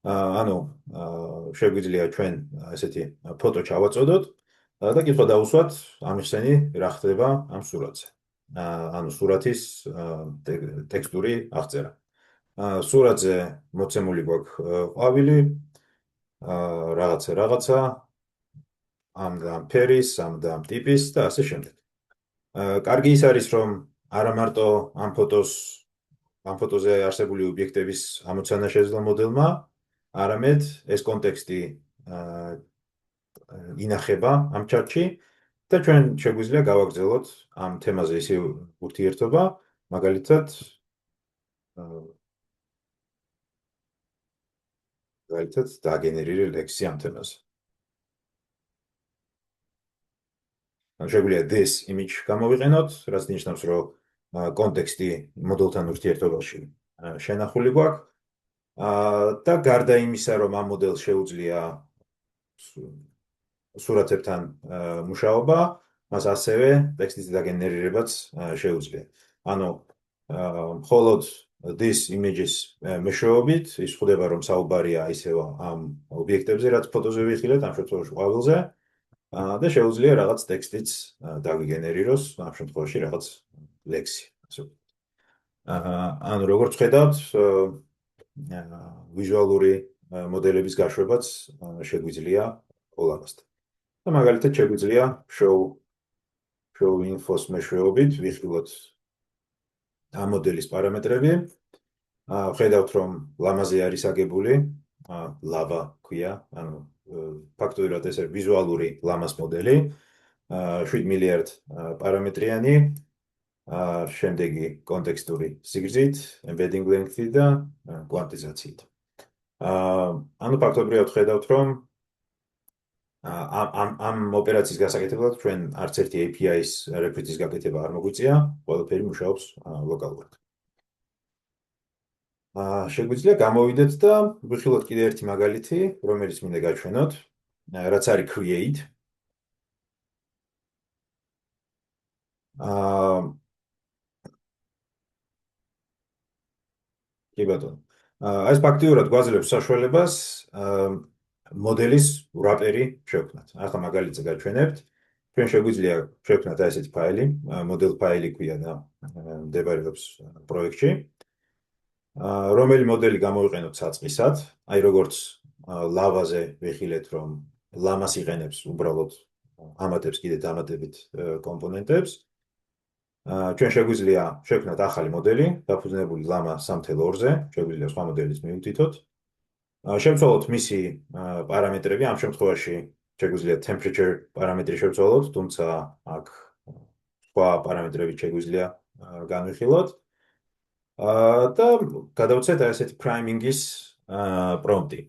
ანუ შეგვიძლია ჩვენ ესეთი ფოტო ჩავაწოდოთ და კითხვა დავუსვათ ამიხსენი რა ხდება ამ სურათზე. ანუ სურათის ტექსტური აღწერა. სურათზე მოცემული გვაქვს ყვავილი, რაღაცა, ამ ფერის, ამ ტიპის და ასე შემდეგ. კარგი ის არის, რომ არა მარტო ამ ფოტოზე არსებული ობიექტების ამოცანა შეძლო მოდელმა, არამედ ეს კონტექსტი ინახება ამ ჩარტში და ჩვენ შეგვიძლია გავაგრძელოთ ამ თემაზე ისე ურთიერთობა, მაგალითად დაგენერირე ლექსი ამ თემაზე. შეგვიძლია this image გამოვიყენოთ, რაც ნიშნავს, რომ კონტექსტი მოდელთან ურთიერთობაში შენახული გვაქვს და გარდა იმისა, რომ ამ მოდელს შეუძლია სურათებთან მუშაობა, მას ასევე ტექსტის დაგენერირებაც შეუძლია. ანუ მხოლოდ this images მეშვეობით ის ხვდება, რომ საუბარია ისევ ამ ობიექტებზე, რაც ფოტოზე ვიხილეთ, ამ შემთხვევაში ყვავილზე და შეუძლია რაღაც ტექსტიც დაგენერიროს, ამ შემთხვევაში რაღაც ლექსი. ანუ როგორც ხედავთ, ვიზუალური მოდელების გაშვებაც შეგვიძლია ოლამასთან. და მაგალითად შეგვიძლია show info-s მეშვეობით ვიხილოთ ამ მოდელის პარამეტრები. ხედავთ, რომ ლამაზე არის აგებული, lava ქვია, ანუ ფაქტობრივად ეს ვიზუალური ლამას მოდელი, 7 მილიარდ პარამეტრიანი, შემდეგი კონტექსტური სიგრძით, embedding length-ით და კვანტიზაციით. ანუ ფაქტობრივად ხედავთ, რომ ამ ოპერაციის გასაკეთებლად ჩვენ არც ერთი API-ის რეკვიზიტის გაკეთება არ მოგვიწია, ყველაფერი მუშაობს ლოკალურად. შეგვიძლია გამოვიდეთ და ვიხილოთ კიდე ერთი მაგალითი, რომელიც მინდა გაჩვენოთ, რაც არის create. აა კი ბატონო. ეს ფაქტიურად გვაძლევს საშუალებას მოდელის wrapper-ი შევქმნათ. ახლა მაგალითზე გაჩვენებთ. ჩვენ შეგვიძლია შევქმნათ ასეთი ფაილი, model ფაილი ქვია და მდებარეობს პროექტში. რომელი მოდელი გამოვიყენოთ საწყისად, აი როგორც ლავაზე ვიხილეთ, რომ ლამას იყენებს უბრალოდ ამატებს კიდე დამატებით კომპონენტებს. ჩვენ შეგვიძლია შევქმნათ ახალი მოდელი, დაფუძნებული ლამა 3.2-ზე, შეგვიძლია სხვა მოდელის მივუთითოთ. შევცვალოთ მისი პარამეტრები, ამ შემთხვევაში შეგვიძლია temperature პარამეტრი შევცვალოთ, თუმცა აქ სხვა პარამეტრები შეგვიძლია განვიხილოთ. და გადავცეთ ასეთი priming-ის პრომპტი.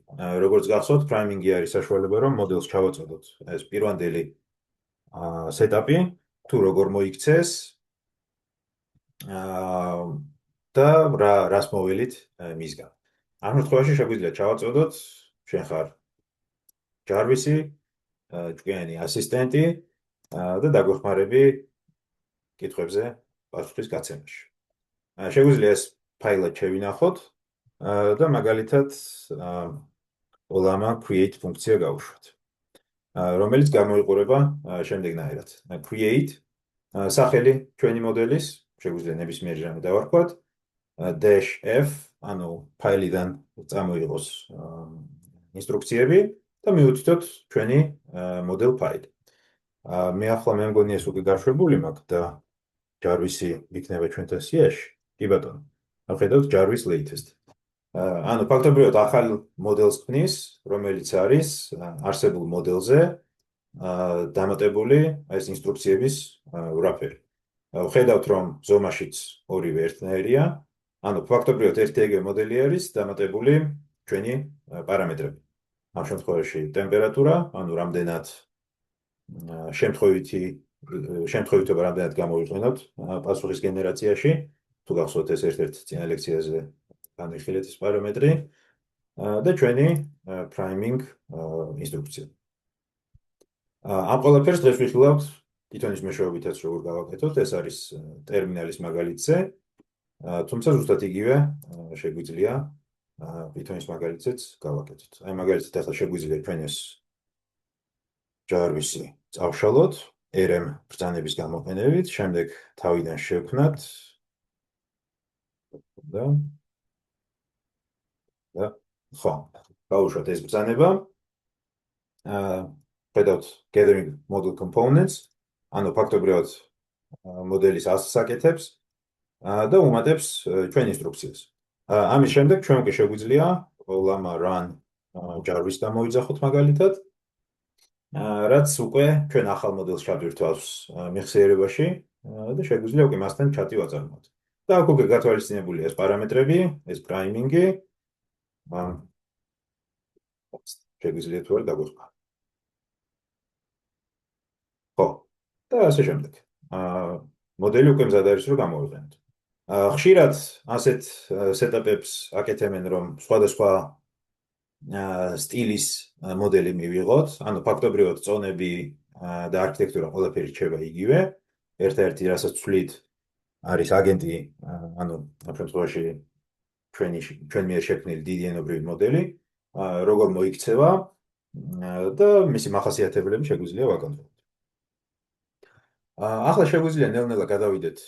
როგორც გახსოვთ, priming-ი არის საშუალება, რომ მოდელს ჩავაწოდოთ ეს პირვანდელი სეტაპი, თუ როგორ მოიქცეს და რას მოველით მისგან. ამ შემთხვევაში შეგვიძლია ჩავაწოდოთ, შენ ხარ ჯარვისი, ჭკვიანი ასისტენტი და დაგვეხმარები კითხვებზე პასუხის გაცემაში. შეგვიძლია ეს ფაილად შევინახოთ და მაგალითად ოლამა create ფუნქცია გავუშვათ, რომელიც გამოიყურება შემდეგნაირად. create სახელი ჩვენი მოდელის, შეგვიძლია ნებისმიერი ჟამი დავარქვათ, -f, ანუ ფაილიდან წამოიღოს ინსტრუქციები და მივუთითოთ ჩვენი model ფაილი. მე ახლა მე მგონი ეს უკვე გაშვებული მაქვს და ჯარვისი იქნება ჩვენთან სიაში. კი ბატონო. ახედავთ ჯარვის latest. ანუ ფაქტობრივად ახალ მოდელს ქმნის, რომელიც არის არსებულ მოდელზე დამატებული ეს ინსტრუქციების wrapper. ხედავთ, რომ ზომაშიც ორივე ერთნაირია, ანუ ფაქტობრივად ერთი-ეგრე მოდელი არის დამატებული ჩვენი პარამეტრები. ამ შემთხვევაში ტემპერატურა, ანუ რამდენად შემთხვევითობა რამდენად გამოვიყენოთ პასუხის გენერაციაში, თუ გახსოვთ ეს ერთ-ერთ წინა ლექციაზე განვიხილეთ ეს პარამეტრი და ჩვენი priming ინსტრუქცია. ამ ყველაფერს დღეს ვიხილავთ Python-ის მეშვეობითაც როგორ გავაკეთოთ, ეს არის ტერმინალის მაგალითზე, თუმცა ზუსტად იგივე შეგვიძლია Python-ის მაგალითზეც გავაკეთოთ. აი მაგალითად ახლა შეგვიძლია ჩვენ ეს ჯარვისი წავშალოთ RM ბრძანების გამოყენებით, შემდეგ თავიდან შევქმნათ და ხო, გავუშვათ ეს ბრძანება. ხედავთ gathering model components, ანუ ფაქტობრივად მოდელის ასს აკეთებს და უმატებს ჩვენ ინსტრუქციას. ამის შემდეგ ჩვენ უკვე შეგვიძლია llama run jarvis დამოვიძახოთ მაგალითად, რაც უკვე ჩვენ ახალ მოდელს ჩავდვირთვავს მეხსიერებაში და შეგვიძლია უკვე მასთან ჩატი ვაწარმოოთ. და აქ უკვე გათვალისწინებულია ეს პარამეტრები, ეს priming-ი. შეგვიძლია თუ არ დაგვეხმაროთ. ხო, და ასე შემდეგ. მოდელი უკვე მზად არის რომ გამოვიყენოთ. ხშირად ასეთ სეტაპებს აკეთებენ, რომ სხვადასხვა სტილის მოდელი მივიღოთ, ანუ ფაქტობრივად წონები და არქიტექტურა ყველაფერი რჩება იგივე. ერთ-ერთი რასაც ვთვლით არის აგენტი, ანუ ამ შემთხვევაში ჩვენ მიერ შექმნილი დიდი ენობრივი მოდელი, როგორ მოიქცევა და მისი მახასიათებლები შეგვიძლია ვაკონტროლოთ. ახლა შეგვიძლია ნელ-ნელა გადავიდეთ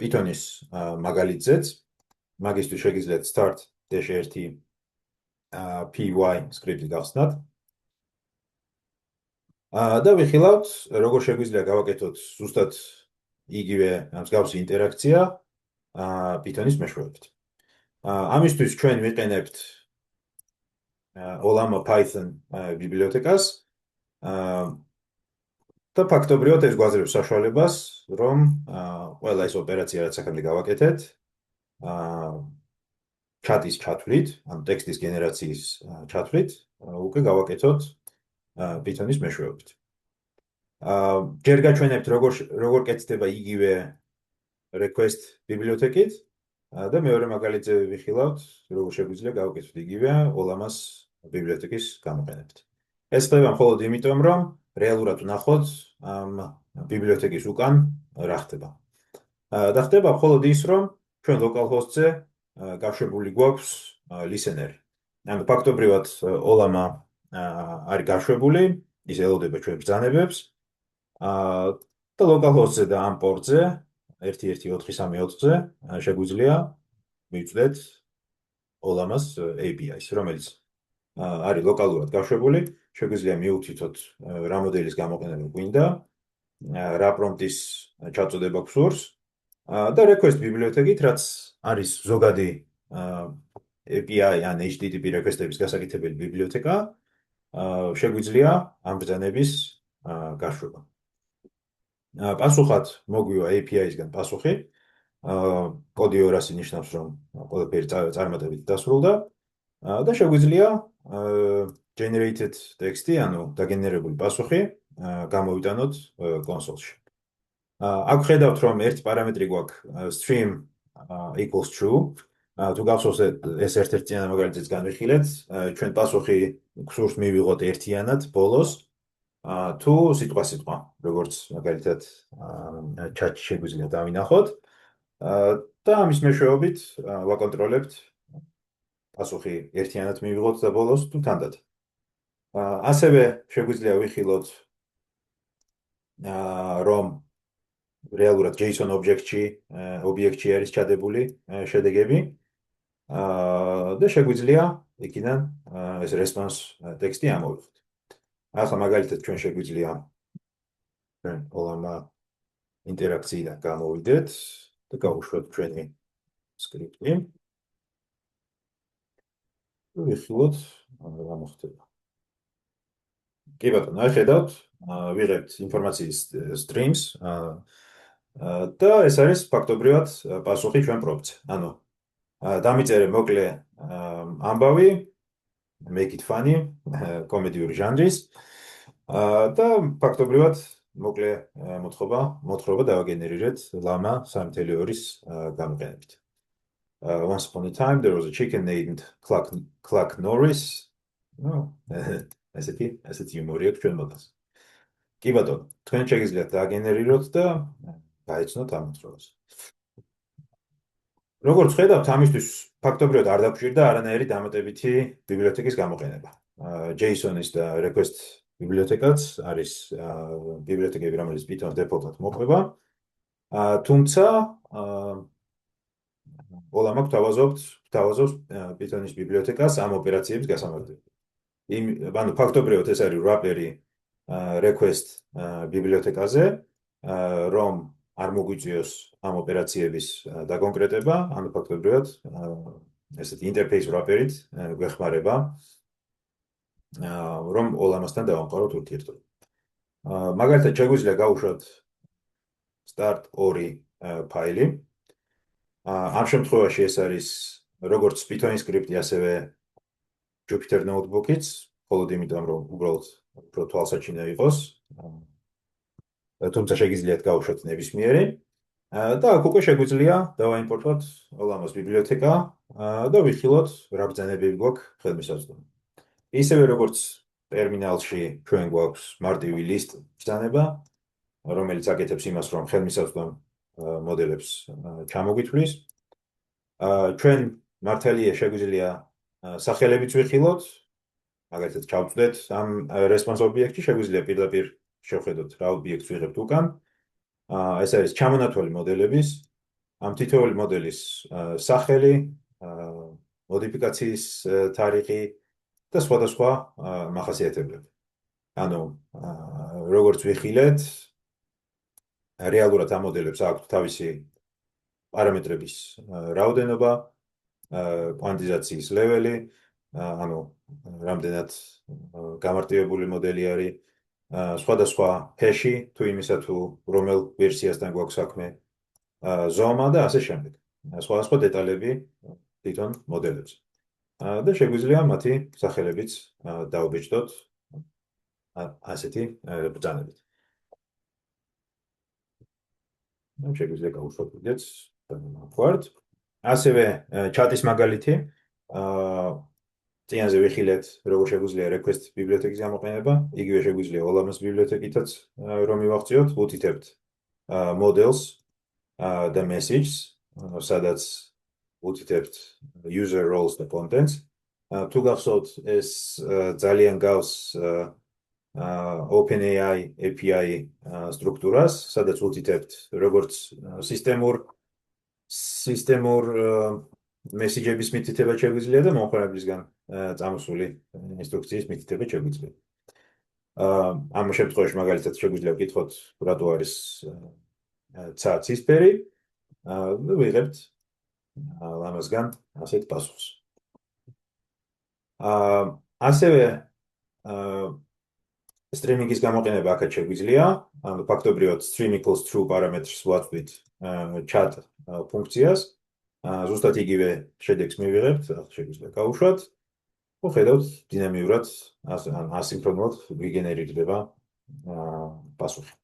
Python-ის მაგალითზეც. მაგისთვის შეგიძლიათ start-1 py სკრიპტი გავხსნათ. და ვიხილავთ, როგორ შეგვიძლია გავაკეთოთ ზუსტად იგივე მსგავსი ინტერაქცია Python-ის მეშვეობით. ამისთვის ჩვენ ვიყენებთ llama Python ბიბლიოთეკას და ფაქტობრივად ეს გვაძლევს საშუალებას, რომ ყველა ეს ოპერაცია რაც აქამდე გავაკეთეთ, ჩატის ჩათვლით, ანუ ტექსტის გენერაციის ჩათვლით, უკვე გავაკეთოთ Python-ის მეშვეობით. ჯერ გაჩვენებთ როგორ კეთდება იგივე request ბიბლიოთეკით და მეორე მაგალითზე ვიხილავთ, როგორ შეგვიძლია გავაკეთოთ იგივე llama-ს ბიბლიოთეკის გამოყენებით. ეს ხდება მხოლოდ იმიტომ, რომ რეალურად ვნახოთ ამ ბიბლიოთეკის უკან რა ხდება. და ხდება მხოლოდ ის, რომ ჩვენ localhost-ზე გაშვებული გვაქვს listener-ი. ანუ ფაქტობრივად ოლამა არის გაშვებული, ის ელოდება ჩვენ ბრძანებებს და localhost-ზე და ამ პორტზე 11434-ზე შეგვიძლია მივწვდეთ ოლამას API-ს, რომელიც არის ლოკალურად გაშვებული, შეგვიძლია მივუთითოთ რა მოდელის გამოყენება გვინდა, რა პრომპტის ჩაწოდება გსურს და request ბიბლიოთეკით, რაც არის ზოგადი API ან HTTP request-ების გასაკეთებელი ბიბლიოთეკა, შეგვიძლია ამ ბრძანების გაშვება. პასუხად მოგვივა API-სგან პასუხი, კოდი 200 ნიშნავს, რომ ყველაფერი წარმატებით დასრულდა და შეგვიძლია generated text-ი, ანუ დაგენერებული პასუხი გამოვიტანოთ კონსოლში. აქ ხედავთ, რომ ერთი პარამეტრი გვაქვს stream equals true. თუ გახსოვს ეს ერთ-ერთიანი მაგალითიც განვიხილეთ, ჩვენ პასუხი გსურს მივიღოთ ერთიანად ბოლოს, თუ სიტყვა-სიტყვა, როგორც მაგალითად ჩატში შეგვიძლია დავინახოთ და ამის მეშვეობით ვაკონტროლებთ პასუხი ერთიანად მივიღოთ და ბოლოს თუ თანდათან. ასევე შეგვიძლია ვიხილოთ რომ რეალურად JSON ობიექტში არის ჩადებული შედეგები და შეგვიძლია იქიდან ეს response ტექსტი ამოვიღოთ. ახლა მაგალითად ჩვენ შეგვიძლია ოლამა ინტერაქციიდან გამოვიდეთ და გავუშვათ ჩვენი სკრიპტი. ვიხილოთ რა მოხდება. კი ბატონო, აი ხედავთ, ვიღებთ ინფორმაციის streams და ეს არის ფაქტობრივად პასუხი ჩვენ პრომპტზე. ანუ დამიწერე მოკლე ამბავი, make it funny, კომედიური ჟანრის და ფაქტობრივად მოკლე მოთხრობა დავაგენერირეთ ლამა 3.2-ის გამოყენებით. Once upon a time there was a chicken named Cluck Norris. ესეთი იუმორი აქვს ჩვენ მოდელს. კი ბატონო, თქვენ შეგიძლიათ დააგენერიროთ და გაეცნოთ ამ მოთხრობას. როგორც ხედავთ, ამისთვის ფაქტობრივად არ დაგვჭირდა არანაირი დამატებითი ბიბლიოთეკის გამოყენება. JSON-ის და request ბიბლიოთეკაც არის ბიბლიოთეკები, რომელიც Python-ს დეფოლტად მოყვება. თუმცა ოლამა გვთავაზობს Python-ის ბიბლიოთეკას ამ ოპერაციების გასამართლებლად. ანუ ფაქტობრივად ეს არის wrapper-ი request ბიბლიოთეკაზე, რომ არ მოგვიწვიოს ამ ოპერაციების დაკონკრეტება, ანუ ფაქტობრივად ესეთი interface wrapper-ით გვეხმარება, რომ ოლამასთან დავამყაროთ ურთიერთობა. მაგალითად, შეგვიძლია გავუშვათ start 2 ფაილი. ამ შემთხვევაში ეს არის როგორც Python-ის სკრიპტი, ასევე Jupyter Notebook-იც, მხოლოდ იმიტომ, რომ უბრალოდ უფრო თვალსაჩინო იყოს. თუმცა შეგიძლიათ გავუშვათ ნებისმიერი. და აქ უკვე შეგვიძლია დავაიმპორტოთ ოლამას ბიბლიოთეკა და ვიხილოთ რა ბრძანებები გვაქვს ხელმისაწვდომი. ისევე როგორც ტერმინალში ჩვენ გვაქვს მარტივი list ბრძანება, რომელიც აკეთებს იმას, რომ ხელმისაწვდომ მოდელებს ჩამოგითვლის. ჩვენ მართალია შეგვიძლია სახელებიც ვიხილოთ, მაგალითად ჩავწვდეთ ამ response ობიექტში, შეგვიძლია პირდაპირ შევხედოთ რა ობიექტს ვიღებთ უკან. ეს არის ჩამონათვალი მოდელების, ამ თითოეული მოდელის სახელი, მოდიფიკაციის თარიღი და სხვადასხვა მახასიათებლები. ანუ როგორც ვიხილეთ, რეალურად ამ მოდელებს აქვთ თავისი პარამეტრების რაოდენობა, კვანტიზაციის ლეველი, ანუ რამდენად გამარტივებული მოდელი არის, სხვადასხვა ჰეში, თუ იმისა თუ რომელ ვერსიასთან გვაქვს საქმე, ზომა და ასე შემდეგ. სხვადასხვა დეტალები თვითონ მოდელებზე. და შეგვიძლია მათი სახელებიც დაუბეჭდოთ ასეთი ბრძანებით. შეგვიძლია გავუშვათ კიდეც ვარდ. ასევე ჩატის მაგალითი, წინაზე ვიხილეთ, როგორ შეგვიძლია request ბიბლიოთეკის გამოყენება, იგივე შეგვიძლია ოლამას ბიბლიოთეკითაც რომ მივაღწიოთ, ვუთითებთ models და messages, სადაც უთითებთ user roles და contents. თუ გახსოვთ, ეს ძალიან გავს OpenAI API სტრუქტურას, სადაც უთითებთ როგორც სისტემურ მესიჯების მითითება შეგვიძლია და მომხმარებლისგან წამოსული ინსტრუქციის მითითება შეგვიძლია. ამ შემთხვევაში მაგალითად შეგვიძლია ვკითხოთ, რატო არის ცა ცისფერი და ვიღებთ ამასგან ასეთ პასუხს. ასევე streaming-ის გამოყენება აქაც შეგვიძლია, ანუ ფაქტობრივად stream equals true პარამეტრს ვაწვდით chat ფუნქციას, ზუსტად იგივე შედეგს მივიღებთ, შეგვიძლია გავუშვათ, ხედავთ დინამიურად, ასინქრონულად ვიგენერირდება პასუხი.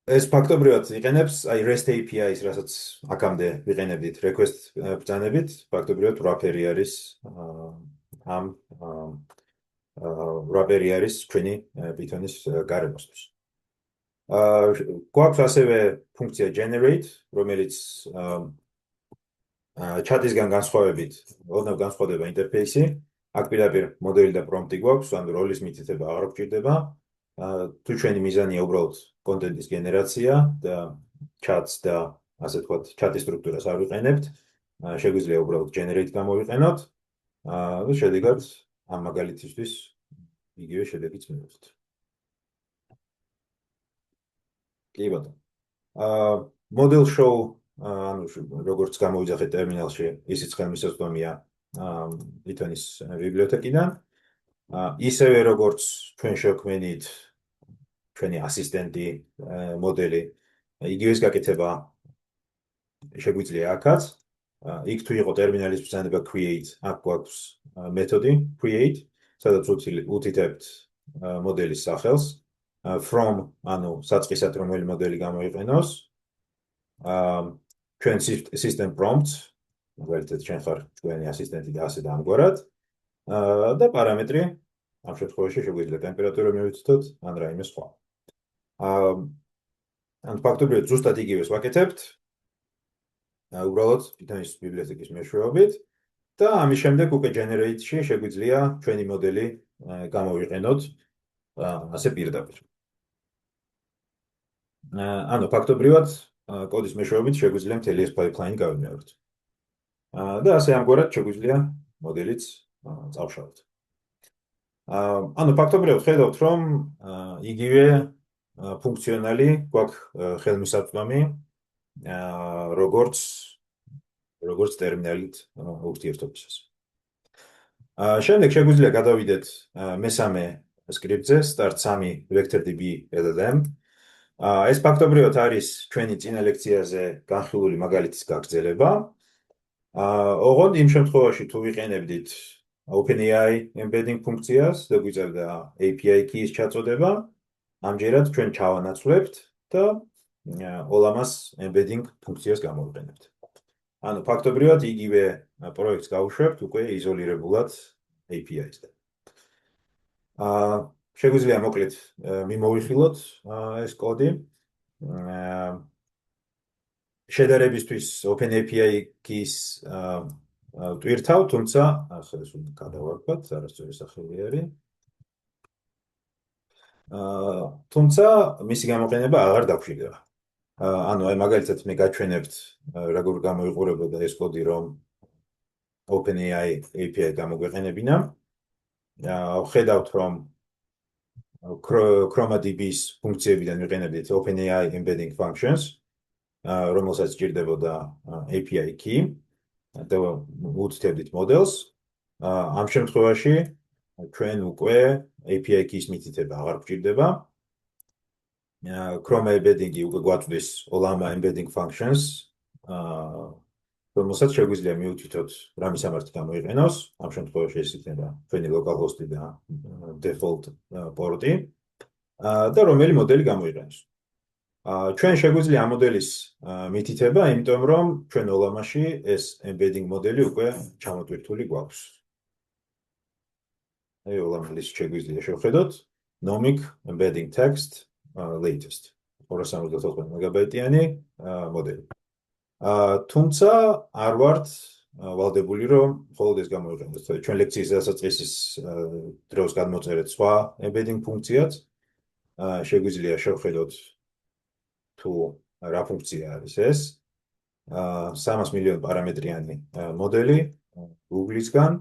ეს ფაქტობრივად იყენებს REST API-ს, რასაც აქამდე ვიყენებდით request ბრძანებით, ფაქტობრივად wrapper-ი არის wrapper-ი არის ჩვენი Python-ის გარემოსთვის. გვაქვს ასევე ფუნქცია generate, რომელიც chat-ისგან განსხვავებით, ოდნავ განსხვავდება ინტერფეისი. აქ პირდაპირ მოდელი და პრომპტი გვაქვს, ანუ როლის მითითება აღარ გვჭირდება. თუ ჩვენი მიზანია უბრალოდ კონტენტის გენერაცია და chats და ასე ვთქვათ, chat-ის სტრუქტურას არ ვიყენებთ, შეგვიძლია უბრალოდ generate გამოვიყენოთ და შედეგად ამ მაგალითისთვის იგივე შედეგიც მივიღოთ. კი ბატონო. Model show, ანუ როგორც გამოვიძახეთ ტერმინალში, ისიც ხელმისაწვდომია Python-ის ბიბლიოთეკიდან. ისევე როგორც ჩვენ შევქმნით ჩვენი ასისტენტი მოდელი, იგივეს გაკეთება შეგვიძლია აქაც. იქ თუ იყო ტერმინალის ბრძანება create, აქ გვაქვს მეთოდი create, სადაც უთითებთ მოდელის სახელს. From, ანუ საწყისად რომელი მოდელი გამოიყენოს. ჩვენ system prompts, მაგალითად ჩვენ ხარ ჩვენი ასისტენტი და ასე და ამგვარად. და პარამეტრი, ამ შემთხვევაში შეგვიძლია ტემპერატურა მივიცნოთ, ან რაიმე სხვა. ან ფაქტობრივად ზუსტად იგივეს ვაკეთებთ. უბრალოდ Python-ის ბიბლიოთეკის მეშვეობით და ამის შემდეგ უკვე generate-ში შეგვიძლია ჩვენი მოდელი გამოვიყენოთ ასე პირდაპირ. ანუ ფაქტობრივად კოდის მეშვეობით შეგვიძლია მთელი ეს pipeline გავიმეოროთ. და ასე ამგვარად შეგვიძლია მოდელიც წავშალოთ. ანუ ფაქტობრივად ხედავთ, რომ იგივე ფუნქციონალი გვაქვს ხელმისაწვდომი, როგორც ტერმინალით ურთიერთობისას. შემდეგ შეგვიძლია გადავიდეთ მესამე სკრიპტზე, start 3 vector.db LLM. ეს ფაქტობრივად არის ჩვენი წინა ლექციაზე განხილული მაგალითის გაგრძელება. ოღონდ იმ შემთხვევაში თუ ვიყენებდით OpenAI embedding ფუნქციას და გვიწევდა API keys ჩაწოდება, ამჯერად ჩვენ ჩავანაცვლებთ და ოლამას embedding ფუნქციას გამოვიყენებთ. ანუ ფაქტობრივად იგივე პროექტს გავუშვებთ უკვე იზოლირებულად API-სგან. შეგვიძლია მოკლედ მიმოვიხილოთ ეს კოდი. შედარებისთვის OpenAPI keys ტვირთავ, თუმცა ახლა ეს უნდა გადავარქვათ, არასწორი სახელი არის. თუმცა მისი გამოყენება აღარ დაგვჭირდება. ანუ აი მაგალითად მე გაჩვენებთ როგორ გამოიყურებოდა ეს კოდი, რომ OpenAI API გამოგვეყენებინა. ხედავთ, რომ ChromaDB-ის ფუნქციებიდან ვიყენებდით OpenAI embedding functions, რომელსაც ჭირდებოდა API key და ვუთითებდით models. ამ შემთხვევაში ჩვენ უკვე API keys მითითება აღარ გვჭირდება. Chroma embedding-ი უკვე გვაწვდის ოლამა embedding functions, რომელსაც შეგვიძლია მივუთითოთ რა მისამართი გამოიყენოს. ამ შემთხვევაში ეს იქნება ჩვენი localhost-ი და default port-ი და რომელი მოდელი გამოიყენოს. ჩვენ შეგვიძლია ამ მოდელის მითითება, იმიტომ რომ ჩვენ ოლამაში ეს embedding მოდელი უკვე ჩამოტვირთული გვაქვს. ოლამლის შეგვიძლია შევხედოთ nomic embedding text latest 254 მეგაბაიტიანი მოდელი. თუმცა არ ვართ ვალდებული რომ მხოლოდ ეს გამოვიყენოთ. ჩვენ ლექციის დასაწყისის დროს გადმოწერეთ სხვა embedding ფუნქციაც. შეგვიძლია შევხედოთ თუ რა ფუნქცია არის ეს. 300 მილიონი პარამეტრიანი მოდელი Google-ისგან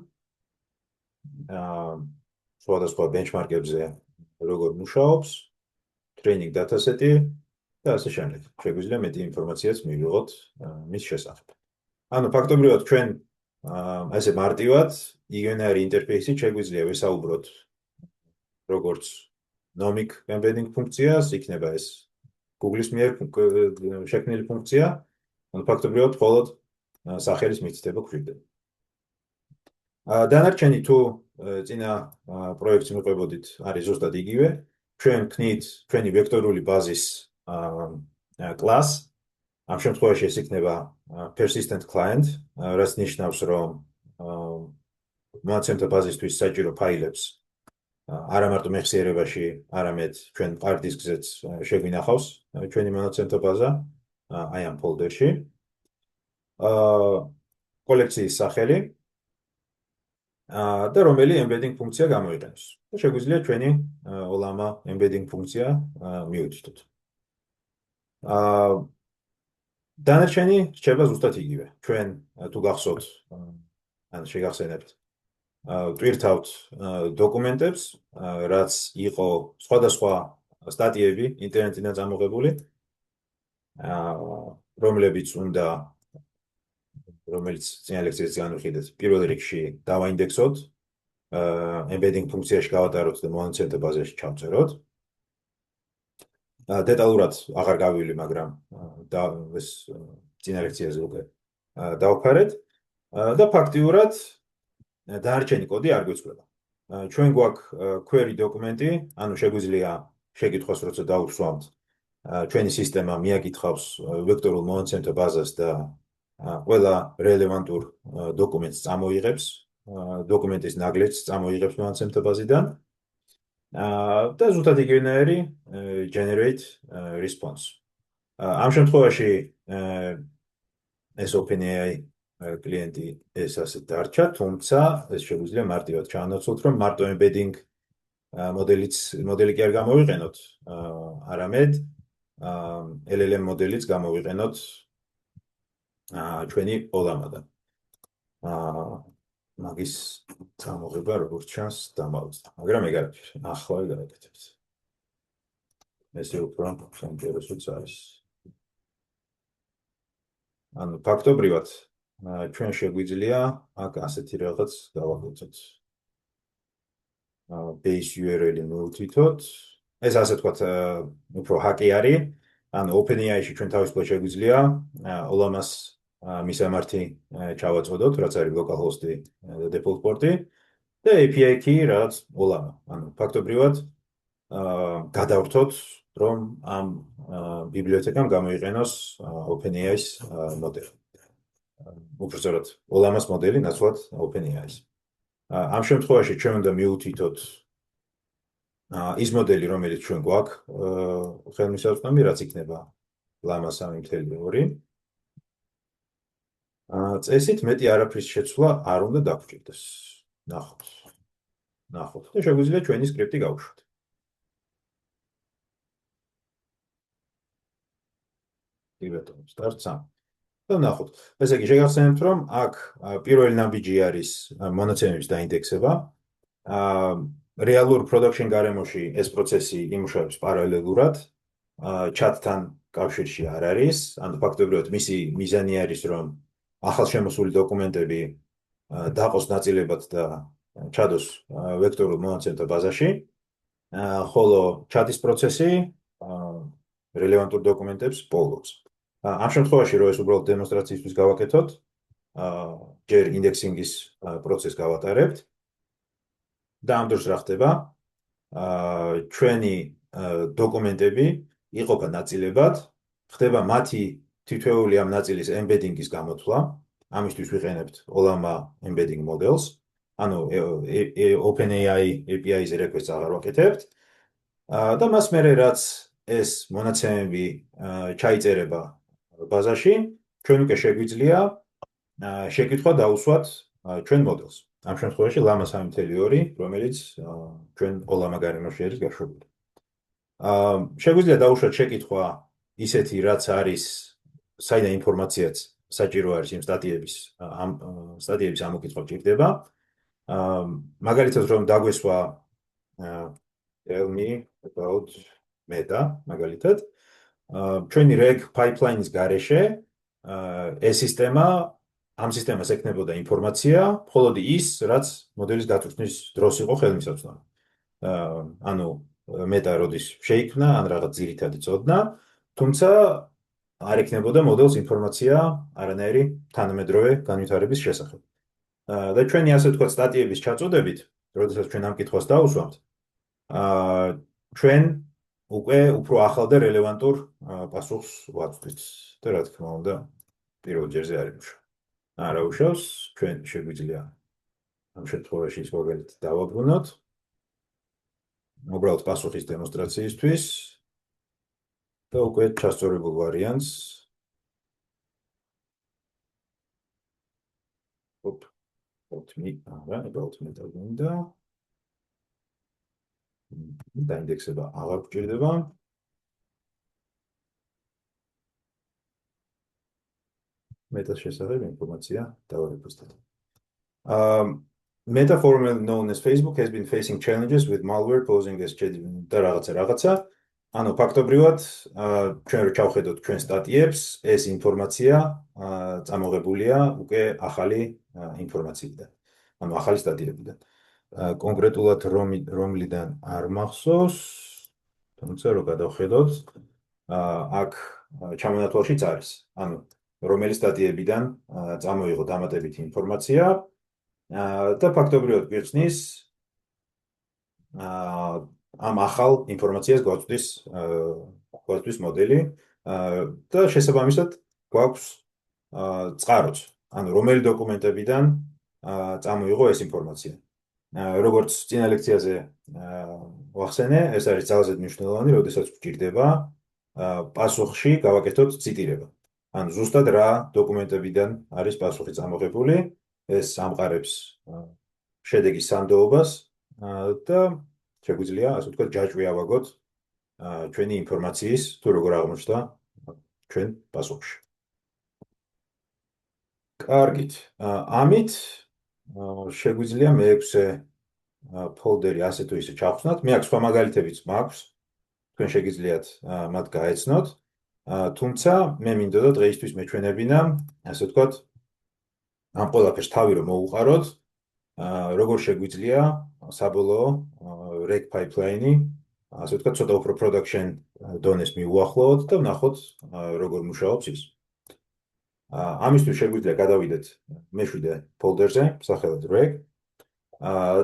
სხვადასხვა benchmark-ებზე როგორ მუშაობს, training dataset-ი და ასე შემდეგ. შეგვიძლია მეტი ინფორმაციაც მივიღოთ მის შესახებ. ანუ ფაქტობრივად ჩვენ ასე მარტივად იგივენაირი ინტერფეისით შეგვიძლია ვესაუბროთ როგორც nomic embedding ფუნქციას, იქნება ეს Google-ის მიერ შექმნილი ფუნქცია, ანუ ფაქტობრივად მხოლოდ სახელის მითითება გვხვდება. დანარჩენი თუ წინა პროექტს მიყვებოდით არის ზუსტად იგივე, ჩვენ ვქნით ჩვენი ვექტორული ბაზის კლას, ამ შემთხვევაში ეს იქნება persistent client, რაც ნიშნავს, რომ მონაცემთა ბაზისთვის საჭირო ფაილებს არა მარტო მეხსიერებაში, არამედ ჩვენ hard disk-ზეც შეგვინახავს ჩვენი მონაცემთა ბაზა აი ამ ფოლდერში. კოლექციის სახელი და რომელი embedding ფუნქცია გამოიყენოს. შეგვიძლია ჩვენი ოლამა embedding ფუნქცია მივუთითოთ. დანარჩენი რჩება ზუსტად იგივე. ჩვენ თუ გახსოვთ, ან შეგახსენებთ, ტვირთავთ დოკუმენტებს, რაც იყო სხვადასხვა სტატიები ინტერნეტიდან წამოღებული, რომელიც წინა ლექციაზე განვიხილეთ, პირველ რიგში დავაინდექსოთ, embedding ფუნქციაში გავატაროთ და მონაცემთა ბაზაში ჩავწეროთ. დეტალურად აღარ გავივლი, მაგრამ ეს წინა ლექციაზე უკვე დავფარეთ და ფაქტიურად დანარჩენი კოდი არ გვეცვლება. ჩვენ გვაქვს query დოკუმენტი, ანუ შეგვიძლია შეკითხვას როცა დავუსვამთ, ჩვენი სისტემა მიაკითხავს ვექტორულ მონაცემთა ბაზას და ყველა რელევანტურ დოკუმენტს წამოიღებს, დოკუმენტის ნაგლეჯს წამოიღებს მონაცემთა ბაზიდან და ზუსტად იგივენაირი generate response. ამ შემთხვევაში ეს OpenAI klienti ეს ასე დარჩა, თუმცა ეს შეგვიძლია მარტივად ჩაანაცვლოთ, რომ მარტო embedding მოდელი კი არ გამოვიყენოთ, არამედ LLM მოდელიც გამოვიყენოთ ჩვენი ოლამადან. მაგის წამოღება როგორც ჩანს დამალწდა, მაგრამ ეგ არის, ახლა გავაკეთებთ. ესე უფრო საინტერესოც არის. ანუ ფაქტობრივად ჩვენ შეგვიძლია აქ ასეთი რაღაც გავაკეთოთ. base URL-ი მოვთითოთ. ეს ასე ვთქვათ, უფრო ჰაკი არის. ანუ OpenAI-ში ჩვენ თავისუფლად შეგვიძლია ოლამას მისამართი ჩავაწოდოთ, რაც არის localhost-ი და default port-ი და API key რაც ოლამა. ანუ ფაქტობრივად გადავრთოთ, რომ ამ ბიბლიოთეკამ გამოიყენოს OpenAI-ის მოდელი. უბრალოდ ოლამას მოდელი ნაცვლად OpenAI-ის. ამ შემთხვევაში ჩვენ უნდა მივუთითოთ ის მოდელი, რომელიც ჩვენ გვაქვს ხელმისაწვდომი, რაც იქნება ლამა 3.2. წესით მეტი არაფრის შეცვლა არ უნდა დაგვრჩილდეს. ნახოთ. და შეგვიძლია ჩვენი სკრიპტი გავუშვათ. Start-ს. და ნახოთ. ესე იგი შეგახსენებთ, რომ აქ პირველი ნაბიჯი არის მონაცემების დაინდექსება. რეალურ production გარემოში ეს პროცესი იმუშავებს პარალელურად. chat-თან კავშირში არ არის, ანუ ფაქტობრივად მისი მიზანი არის, რომ ახალშემოსული დოკუმენტები დაყოს ნაწილებად და ჩადოს ვექტორულ მონაცემთა ბაზაში, ხოლო chat-ის პროცესი რელევანტურ დოკუმენტებს პოულობს. ამ შემთხვევაში რო ეს უბრალოდ დემონსტრაციისთვის გავაკეთოთ, ჯერ ინდექსინგის პროცესს გავატარებთ და ამ დროს რა ხდება? ჩვენი დოკუმენტები იყოფა ნაწილებად, ხდება მათი თითოეული ამ ნაწილის embedding-ის გამოთვლა, ამისთვის ვიყენებთ ოლამა embedding models ანუ OpenAI API-ზე request-ს აღარ ვაკეთებთ. და მას მერე რაც ეს მონაცემები ჩაიწერება ბაზაში, ჩვენ უკვე შეგვიძლია შეკითხვა დაუსვათ ჩვენ მოდელს. ამ შემთხვევაში Llama 3.2, რომელიც ჩვენ Ollama გარემოში არის გაშვებული. შეგვიძლია დაუშვათ შეკითხვა ისეთი, რაც არის საიდან ინფორმაციაც საჭირო არის იმ სტატიების ამოკითხვა ჭირდება. მაგალითად რომ დაგვესვა tell me about Meta, მაგალითად, ჩვენი reg pipeline-ის გარეშე ეს სისტემა ამ სისტემას ეკნებოდა ინფორმაცია, მხოლოდ ის, რაც მოდელის გაწვრთნის დროს იყო ხელმისაწვდომი. ანუ Meta როდის შეიქმნა, ან რაღაც ძირითადი წოდნა, თუმცა არ ეკნებოდა მოდელს ინფორმაცია არანაირი თანამედროვე განვითარების შესახებ. და ჩვენი ასე ვთქვათ სტატიების ჩაწოდებით, როდესაც ჩვენ ამ კითხვას დავუსვამთ, ჩვენ უკვე უფრო ახალ და რელევანტურ პასუხს ვაწვდით. და რა თქმა უნდა, პირველ ჯერზე არ იმუშავა. არა უშავს, ჩვენ შეგვიძლია ამ შემთხვევაში ის მაგალითად დავაბრუნოთ. უბრალოდ პასუხის დემონსტრაციისთვის და უკვე ჩასწორებულ ვარიანტს about me დაგვინდა. დაინდექსება აღარ გვჭირდება. Meta-ს შესახებ ინფორმაცია დავარეპოსტეთ. Meta, formerly known as Facebook, has been facing challenges with malware posing as და რაღაცა. ანუ ფაქტობრივად, ჩვენ რო ჩავხედოთ ჩვენ სტატიებს, ეს ინფორმაცია წამოღებულია უკვე ახალი ინფორმაციიდან. ანუ ახალი სტატიებიდან. კონკრეტულად რომლიდან არ მახსოვს, თუმცა რო გადავხედოთ, აქ ჩამონათვალშიც არის. ანუ რომელი სტატიებიდან წამოიღო დამატებითი ინფორმაცია და ფაქტობრივად გვიხსნის ამ ახალ ინფორმაციას გვაწვდის მოდელი და შესაბამისად გვაქვს წყაროც, ანუ რომელი დოკუმენტებიდან წამოიღო ეს ინფორმაცია. როგორც წინა ლექციაზე ვახსენე, ეს არის ძალზედ მნიშვნელოვანი, როდესაც გვჭირდება პასუხში გავაკეთოთ ციტირება. ანუ ზუსტად რა დოკუმენტებიდან არის პასუხი წამოღებული, ეს ამყარებს შედეგის სანდოობას და შეგვიძლია, ასე ვთქვათ, ჯაჭვი ავაგოთ ჩვენი ინფორმაციის თუ როგორ აღმოჩნდა ჩვენ პასუხში. კარგით, ამით შეგვიძლია მე-6 ფოლდერი ასე თუ ისე ჩავხსნათ. მე აქ სხვა მაგალითებიც მაქვს, თქვენ შეგიძლიათ მათ გაეცნოთ. თუმცა მე მინდოდა დღეისთვის მეჩვენებინა, ასე ვთქვათ, ამ ყველაფერს თავი რომ მოუყაროთ, როგორ შეგვიძლია საბოლოო reg pipeline-ი, ასე ვთქვათ, ცოტა უფრო production დონეს მიუახლოვოთ და ვნახოთ, როგორ მუშაობს ის. ამისთვის შეგვიძლია გადავიდეთ მე-7 ფოლდერზე, სახელად reg.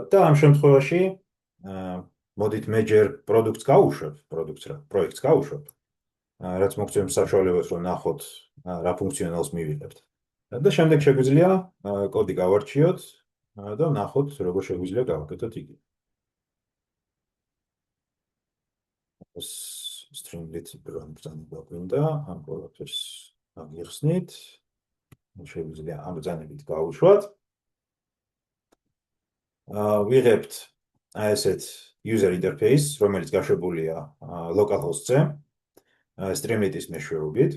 და ამ შემთხვევაში მოდით მე ჯერ პროდუქტს გავუშვებ, პროექტს გავუშვებ, რაც მოგცემს საშუალებას რომ ნახოთ რა ფუნქციონალს მივიღებთ. და შემდეგ შეგვიძლია კოდი გავარჩიოთ და ვნახოთ როგორ შეგვიძლია გავაკეთოთ იგი. Streamlit ბრძანება გვინდა, ამ ყველაფერს აღიხსნით. შეგვიძლია ამ ბრძანებით გავუშვათ. ვიღებთ ასეთ user interface, რომელიც გაშვებულია localhost-ზე, Streamlit-ის მეშვეობით.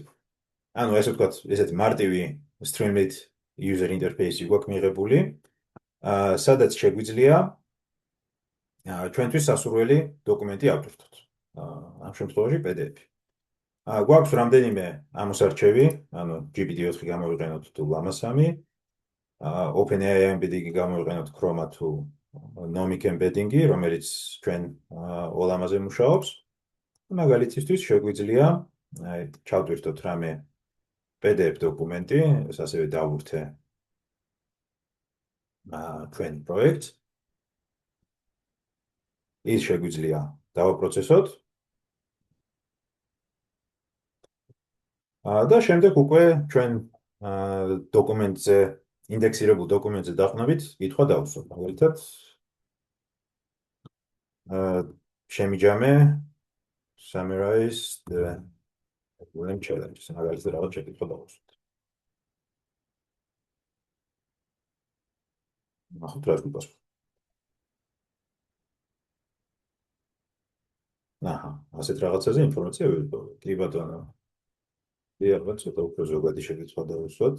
ანუ ესე ვთქვათ, ესეთი მარტივი Streamlit user interface-ი გვაქვს მიღებული, სადაც შეგვიძლია ჩვენთვის სასურველი დოკუმენტი ავტვირთოთ. ამ შემთხვევაში PDF-ი. გვაქვს რამდენიმე ამოსარჩევი, ანუ GPT-4 გამოვიყენოთ თუ Llama 3, OpenAI embedding-ი გამოვიყენოთ Chroma თუ Nomic embedding-ი, რომელიც ჩვენ Ollama-ზე მუშაობს. მაგალითისთვის შეგვიძლია ჩავტვირთოთ რამე PDF დოკუმენტი, ეს ასევე დავურთე ჩვენ პროექტს. ის შეგვიძლია დავაპროცესოთ. და შემდეგ უკვე ჩვენ დოკუმენტზე ინდექსირებულ დოკუმენტზე დაყნობით კითხვა დავუსვათ. მაგალითად, შემიჯამე summarize the problem challenges. მაგალითად, რაღაც შეკითხვა დავუსვათ. ნახოთ რა გვიპასუხა. აჰა, ასეთ რაღაცაზე ინფორმაცია ვიპოვე. კი ბატონო. ეხლა ცოტა უფრო ზოგადი შეკითხვა დავუსვათ.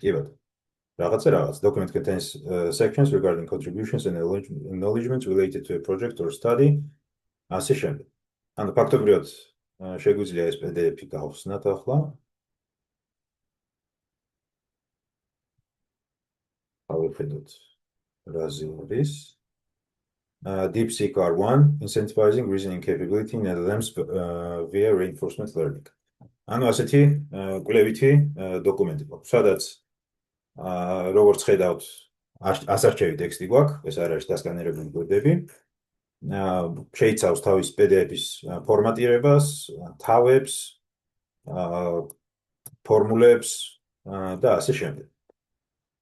კი ბატონო. რაღაც. Document contains sections regarding contributions and acknowledgements related to a project or study. ასე შემდეგ. ანუ ფაქტობრივად შეგვიძლია ეს PDF-ი გავხსნათ ახლა. ავხედოთ რაზე არის. DeepSeek R1 incentivizing reasoning capability in LLMs via reinforcement learning. ანუ ასეთი კვლევითი დოკუმენტი გვაქვს, სადაც როგორც ხედავთ, ასარჩევი ტექსტი გვაქვს, ეს არ არის დასკანერებული კოდები. შეიცავს თავის PDF-ის ფორმატირებას, თავებს, ფორმულებს და ასე შემდეგ.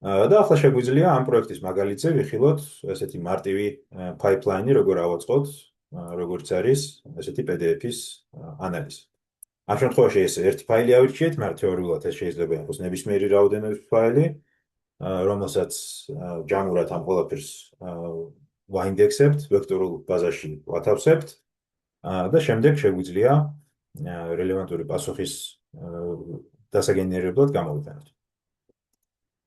და ახლა შეგვიძლია ამ პროექტის მაგალითზე ვიხილოთ ესეთი მარტივი pipeline-ი, როგორ ავაწყოთ, როგორც არის ესეთი PDF-ის ანალიზი. ამ შემთხვევაში ეს ერთი ფაილი ავირჩიეთ, მაგრამ თეორიულად ეს შეიძლება იყოს ნებისმიერი რაოდენობის ფაილი, რომელსაც ჯამურად ამ ყველაფერს ვაინდექსებთ, ვექტორულ ბაზაში ვათავსებთ და შემდეგ შეგვიძლია რელევანტური პასუხის დასაგენერებლად გამოვიყენოთ.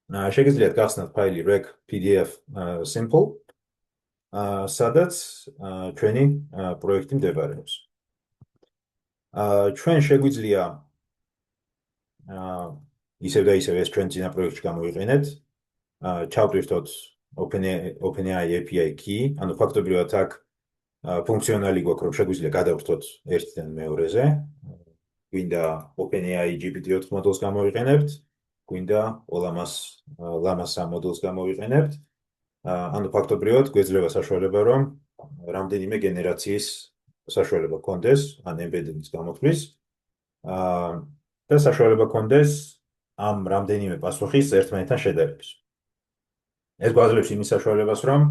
შეგიძლიათ გახსნათ ფაილი rec pdf simple, სადაც ჩვენი პროექტი მდებარეობს. ჩვენ შეგვიძლია ისევ და ისევ ეს ჩვენ წინა პროექტში გამოვიყენეთ, ჩავტვირთოთ OpenAI API key, ანუ ფაქტობრივად აქ ფუნქციონალი გვაქვს, რომ შეგვიძლია გადავვრთოთ ერთიდან მეორეზე. გვინდა OpenAI GPT-4 მოდელს გამოვიყენებთ, გვინდა Llama 3 მოდელს გამოვიყენებთ. ანუ ფაქტობრივად გვეძლება საშუალება, რომ რამდენიმე გენერაციის საშუალება გქონდეს, ან embedding-ის გამოთვლის და საშუალება გქონდეს ამ რამდენიმე პასუხის ერთმანეთთან შედარების. ეს გვაძლევს იმის საშუალებას, რომ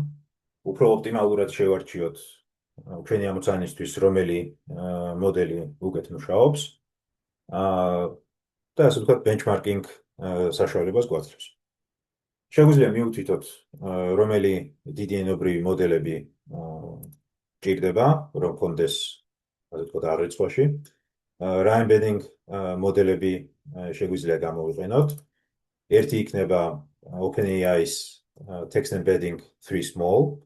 უფრო ოპტიმალურად შევარჩიოთ ჩვენი ამოცანისთვის, რომელი მოდელი უკეთ მუშაობს და ასე ვთქვათ, benchmarking საშუალებას გვაძლევს. შეგვიძლია მივუთითოთ, რომელი დიდი ენობრივი მოდელები ჭირდება, რომ გქონდეს, ასე ვთქვათ, აღრიცხვაში. რა embedding მოდელები შეგვიძლია გამოვიყენოთ. ერთი იქნება OpenAI-ის text embedding 3 small,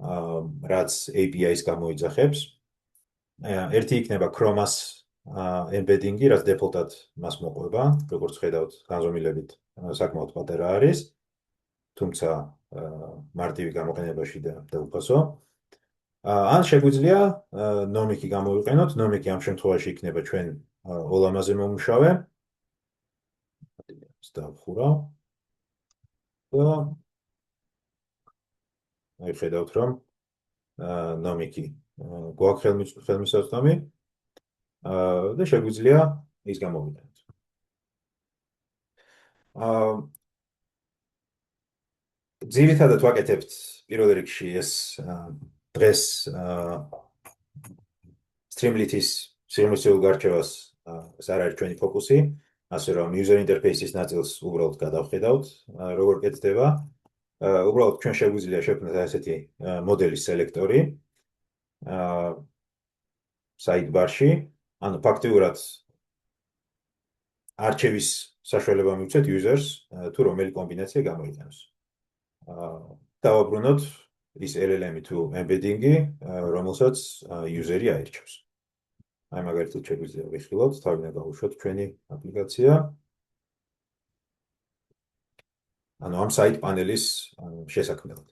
რაც API-ს გამოიძახებს. ერთი იქნება Chrome-ას embedding-ი, რაც default-ად მას მოყვება, როგორც ხედავთ, განზომილებით საკმაოდ პატარა არის, თუმცა მარტივი გამოყენებაში და უფასო. ან შეგვიძლია Nomic-ი გამოვიყენოთ. Nomic-ი ამ შემთხვევაში იქნება ჩვენ Llama-ზე მომუშავე. დავხურავ. და აი ხედავთ, რომ Nomic-ი გვაქვს ხელმისაწვდომი და შეგვიძლია ის გამოვიყენოთ. ძირითადად ვაკეთებთ პირველ რიგში ეს დღეს Streamlit-ის სიღრმისეულ გარჩევას ეს არ არის ჩვენი ფოკუსი, ასე რომ user interface-ის ნაწილს უბრალოდ გადავხედავთ, როგორ კეთდება. უბრალოდ ჩვენ შეგვიძლია შევქმნათ ასეთი მოდელის სელექტორი sidebar-ში, ანუ ფაქტიურად არჩევის საშუალება მივცეთ users, თუ რომელი კომბინაცია გამოიყენოს. დავაბრუნოთ ის LLM-ი თუ embedding-ი, რომელსაც user-ი აირჩევს. აი მაგალითად შეგვიძლია ვიხილოთ, თავიდან გავუშვათ ჩვენი აპლიკაცია. ანუ ამ site პანელის შესაქმნელად.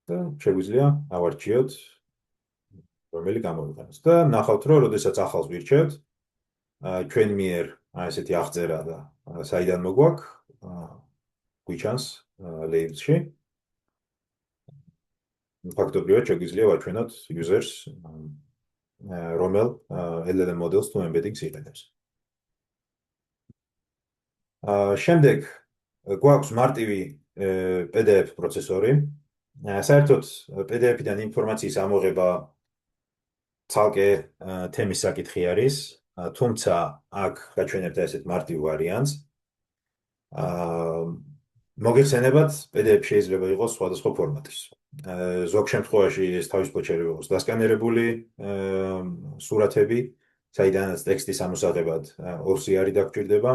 და შეგვიძლია ავარჩიოთ რომელი გამოვიყენოს. და ნახავთ, რომ როდესაც ახალს ვირჩევთ, ჩვენ მიერ ესეთი აღწერა და საიდან მოგვაქვს, გვიჩანს labels-ში. ფაქტობრივად შეგვიძლია ვაჩვენოთ users რომელ LLM მოდელს თუ embeddings იყენებს. შემდეგ გვაქვს მარტივი PDF პროცესორი. საერთოდ PDF-დან ინფორმაციის ამოღება ცალკე თემის საკითხი არის, თუმცა აქ გაჩვენებთ ესეთ მარტივ ვარიანტს. მოგეხსენებათ, PDF შეიძლება იყოს სხვადასხვა ფორმატის. ზოგ შემთხვევაში ეს თავისუფლად შეიძლება იყოს დასკანერებული სურათები, საიდანაც ტექსტის ამოსაღებად OCR-ი დაგჭირდება.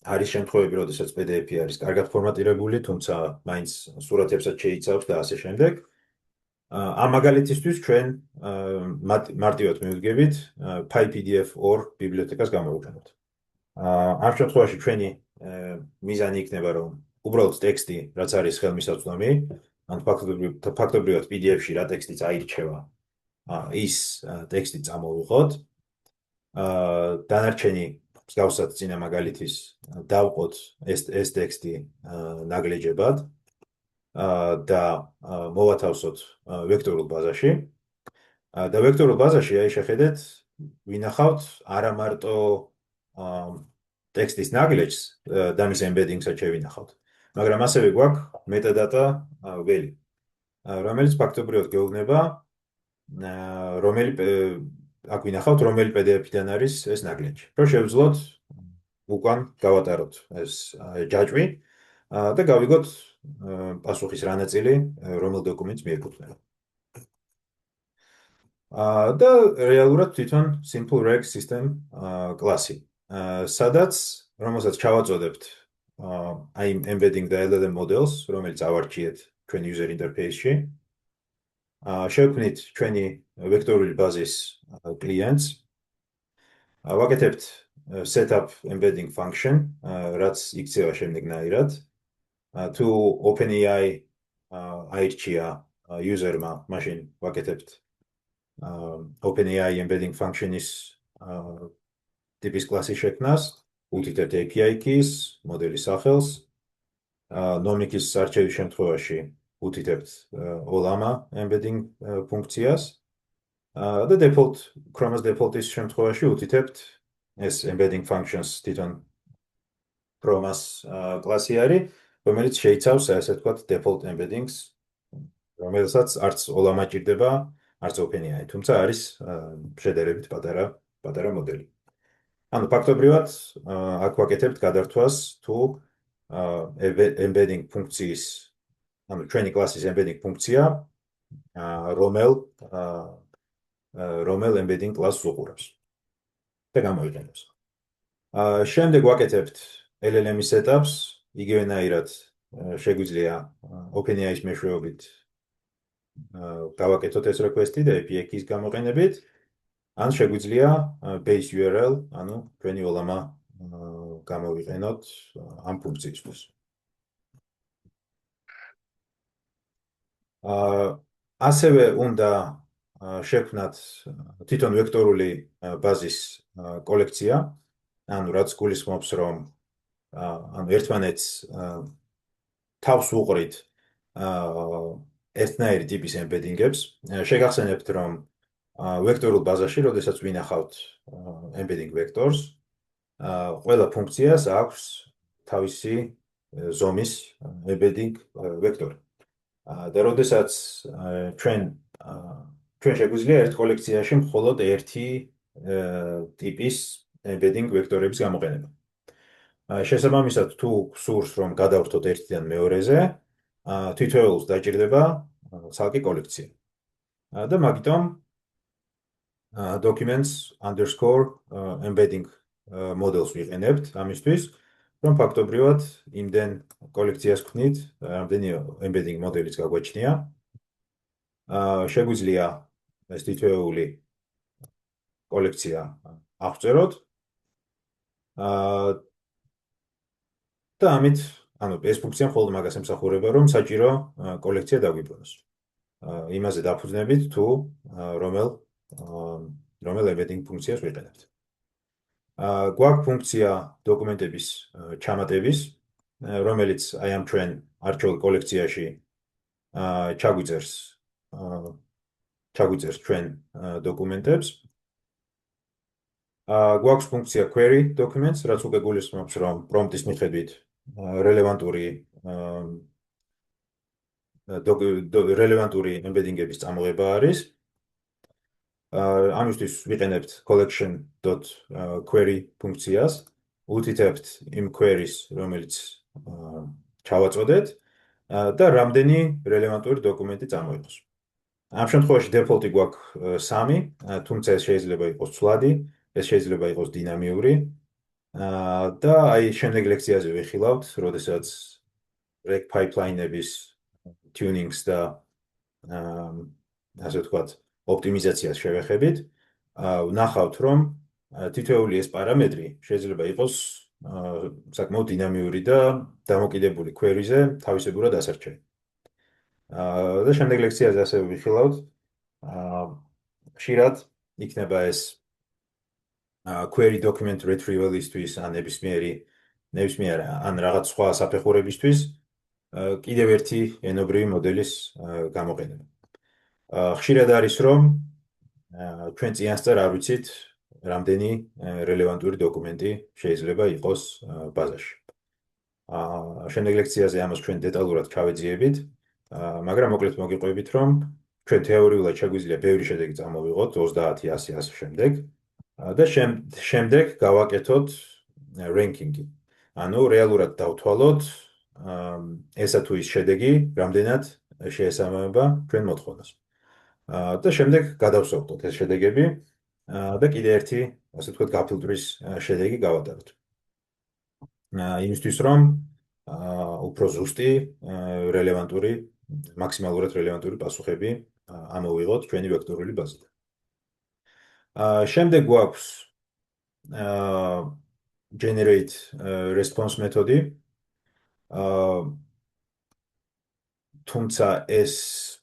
არის შემთხვევები, როდესაც PDF-ი არის კარგად ფორმატირებული, თუმცა მაინც სურათებსაც შეიცავს და ასე შემდეგ. ამ მაგალითისთვის ჩვენ მარტივად მივდგებით PyPDF-2 ბიბლიოთეკას გამოვიყენოთ. ამ შემთხვევაში ჩვენი მიზანი იქნება, რომ უბრალოდ ტექსტი, რაც არის ხელმისაწვდომი, ან ფაქტობრივად PDF-ში რა ტექსტიც აირჩევა, ის ტექსტი წამოვიღოთ. დანარჩენი მსგავსად წინა მაგალითის დავყოთ ეს ტექსტი ნაგლეჯებად და მოვათავსოთ ვექტორულ ბაზაში. და ვექტორულ ბაზაში აი შეხედეთ, ვინახავთ არა მარტო ტექსტის ნაგლეჯს და მის embeddings-ად შევინახავთ, მაგრამ ასევე გვაქვს metadata ველი, რომელიც ფაქტობრივად გეუბნება, აქ ვინახავთ, რომელი PDF-დან არის ეს ნაგლეჯი. რომ შევძლოთ უკან გავატაროთ ეს ჯაჭვი და გავიგოთ პასუხის რა ნაწილი რომელ დოკუმენტს მიეკუთვნება. და რეალურად თვითონ simple reg system კლასი, სადაც რომელსაც ჩავაწოდებთ აი embedding და LLM models, რომელიც ავარჩიეთ ჩვენ user interface-ში. შევქმნით ჩვენი ვექტორული ბაზის clients. ვაკეთებთ setup embedding function, რაც იქცევა შემდეგნაირად. თუ OpenAI აირჩია user-მა, მაშინ ვაკეთებთ OpenAI embedding function-ის ტიპის კლასის შექმნას, უთითებთ API keys, მოდელის სახელს, nomic-ის არჩევის შემთხვევაში უთითებთ OLAMA embedding ფუნქციას და Chrome-ს default-ის შემთხვევაში უთითებთ ეს embedding functions თვითონ Chrome-ს კლასი არის, რომელიც შეიცავს ასე ვთქვათ default embeddings, რომელსაც არც OLAMA ჭირდება, არც OpenAI, თუმცა არის შედარებით პატარა მოდელი. ანუ ფაქტობრივად აქ ვაკეთებთ გადართვას თუ embedding ფუნქციის, ანუ ჩვენი კლასის embedding ფუნქცია, რომელ embedding კლასს უყურებს და გამოიყენებს. შემდეგ ვაკეთებთ LLM-ის setup-ს, იგივენაირად შეგვიძლია OpenAI-ის მეშვეობით გავაკეთოთ ეს request-ი და API keys გამოყენებით, ან შეგვიძლია base URL, ანუ ჩვენი OLAMA გამოვიყენოთ ამ ფუნქციისთვის. ასევე უნდა შევქმნათ თვითონ ვექტორული ბაზის კოლექცია, ანუ რაც გულისხმობს, რომ ანუ ერთმანეთს თავს უყრით ერთნაირი ტიპის embedding-ებს. შეგახსენებთ, რომ ვექტორულ ბაზაში, როდესაც ვინახავთ embedding vectors, ყველა ფუნქციას აქვს თავისი ზომის embedding vector. და როდესაც ჩვენ შეგვიძლია ერთ კოლექციაში მხოლოდ ერთი ტიპის embedding vector-ების გამოყენება. შესაბამისად, თუ გსურს, რომ გადავრთოთ ერთიდან მეორეზე, თითოეულს დაჭირდება ცალკე კოლექცია. და მაგიტომ documents underscore embedding models ვიყენებთ ამისთვის, რომ ფაქტობრივად იმდენ კოლექციას ვქნით, რამდენი embedding მოდელიც გაგვაჩნია. შეგვიძლია ეს თითოეული კოლექცია აღწეროთ. და ამით, ანუ ეს ფუნქცია მხოლოდ მაგას ემსახურება, რომ საჭირო კოლექცია დაგვიბრუნოს. იმაზე დაფუძნებით, თუ რომელ embedding ფუნქციას ვიყენებთ. გვაქვს ფუნქცია დოკუმენტების ჩამატების, რომელიც აი ამ ჩვენ არჩეულ კოლექციაში ჩაგვიწერს ჩვენ დოკუმენტებს. გვაქვს ფუნქცია query documents, რაც უკვე გულისხმობს, რომ პრომპტის მიხედვით რელევანტური ემბედინგების წამოღება არის. ამისთვის ვიყენებთ collection.query ფუნქციას, უთითებთ იმ queries, რომელიც ჩავაწოდეთ და რამდენი რელევანტური დოკუმენტი წამოიღოს. ამ შემთხვევაში default-ი გვაქვს 3, თუმცა ეს შეიძლება იყოს ცვლადი, ეს შეიძლება იყოს დინამიური და აი შემდეგ ლექციაზე ვიხილავთ, როდესაც reg pipeline-ების tunings და ასე ვთქვათ, ოპტიმიზაციას შევეხებით, ვნახავთ, რომ თითოეული ეს პარამეტრი შეიძლება იყოს საკმაოდ დინამიური და დამოკიდებული query-ზე თავისებურად ასარჩევი. და შემდეგ ლექციაზე ასევე ვიხილავთ, ხშირად იქნება ეს query document retrieval-ისთვის ან ნებისმიერ ან რაღაც სხვა საფეხურებისთვის კიდევ ერთი ენობრივი მოდელის გამოყენება. ხშირად არის, რომ ჩვენ წინასწარ არ ვიცით, რამდენი რელევანტური დოკუმენტი შეიძლება იყოს ბაზაში. შემდეგ ლექციაზე ამას ჩვენ დეტალურად ჩავეძიებით, მაგრამ მოკლედ მოგიყვებით, რომ ჩვენ თეორიულად შეგვიძლია ბევრი შედეგი წამოვიღოთ, 30, 100, ასე შემდეგ. და შემდეგ გავაკეთოთ ranking-ი. ანუ რეალურად დავთვალოთ ესა თუ ის შედეგი, რამდენად შეესაბამება ჩვენ მოთხოვნას. და შემდეგ გადავსოვოთ ეს შედეგები და კიდე ერთი, ასე ვთქვათ, გაფილტვის შედეგი გავატაროთ. იმისთვის, რომ უფრო ზუსტი მაქსიმალურად რელევანტური პასუხები ამოვიღოთ ჩვენი ვექტორული ბაზიდან. შემდეგ გვაქვს generate response მეთოდი. თუმცა ეს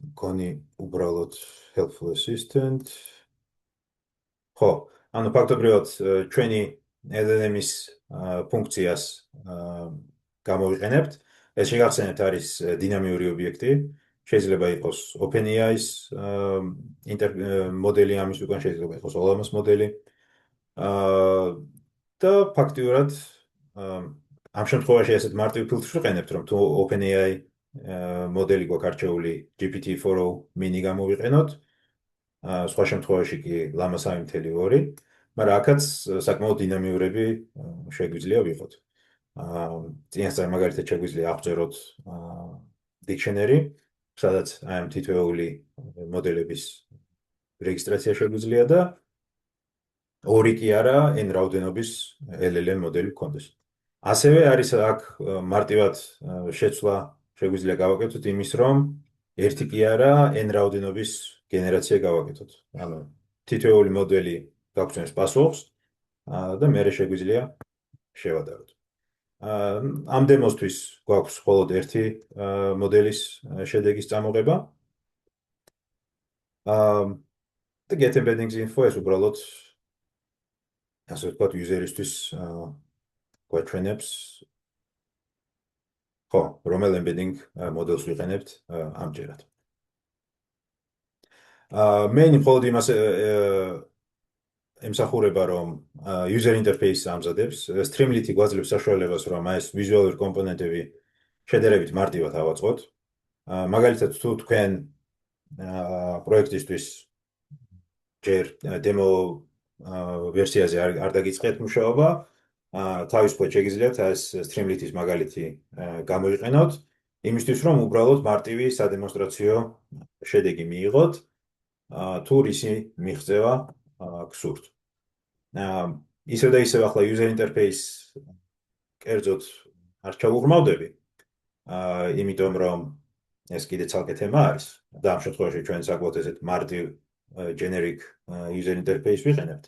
მგონი უბრალოდ helpful assistant. ხო, ანუ ფაქტობრივად ჩვენი LLM-ის ფუნქციას გამოვიყენებთ. ეს შეგახსენებთ არის დინამიური ობიექტი. შეიძლება იყოს OpenAI-ის მოდელი, ამის უკან შეიძლება იყოს Llama-ს მოდელი. და ფაქტიურად ამ შემთხვევაში ასეთ მარტივ ფილტრს ვიყენებთ, რომ თუ OpenAI მოდელი გვაქვს არჩეული GPT-4o mini გამოვიყენოთ, სხვა შემთხვევაში კი Llama 3.2, მაგრამ აქაც საკმაოდ დინამიურები შეგვიძლია ვიყოთ. წინასწარ მაგალითად შეგვიძლია აღწეროთ dictionary, სადაც აი ამ თითოეული მოდელების რეგისტრაცია შეგვიძლია და ორი კი არა, n რაოდენობის LLM მოდელი გქონდეს. ასევე არის აქ მარტივად შეცვლა შეგვიძლია გავაკეთოთ იმის, რომ ერთი კი არა, n რაოდენობის გენერაცია გავაკეთოთ. ანუ თითოეული მოდელი გაგვცემს პასუხს და მერე შეგვიძლია შევადაროთ. ამ დემოსთვის გვაქვს მხოლოდ ერთი მოდელის შედეგის წამოღება. და get embeddings info ეს უბრალოდ ასე ვთქვათ, user-ისთვის გვაჩვენებს, ხო, რომელ embedding მოდელს ვიყენებთ ამჯერად. მე მხოლოდ იმას ემსახურება, რომ user interface ამზადებს, Streamlit-ი გვაძლევს საშუალებას, რომ ეს ვიზუალური კომპონენტები შედარებით მარტივად ავაწყოთ. მაგალითად, თუ თქვენ პროექტისთვის ჯერ დემო ვერსიაზე არ დაგიწყეთ მუშაობა, თავისუფლად შეგიძლიათ ეს Streamlit-ის მაგალითი გამოიყენოთ, იმისთვის, რომ უბრალოდ მარტივი სადემონსტრაციო შედეგი მიიღოთ, თუ რისი მიღწევა გსურთ. ისევ და ისევ ახლა user interface კერძოდ არ ჩავუღრმავდები, იმიტომ რომ ეს კიდე ცალკე თემა არის და ამ შემთხვევაში ჩვენ საკმაოდ ესეთ მარტივ generic user interface ვიყენებთ.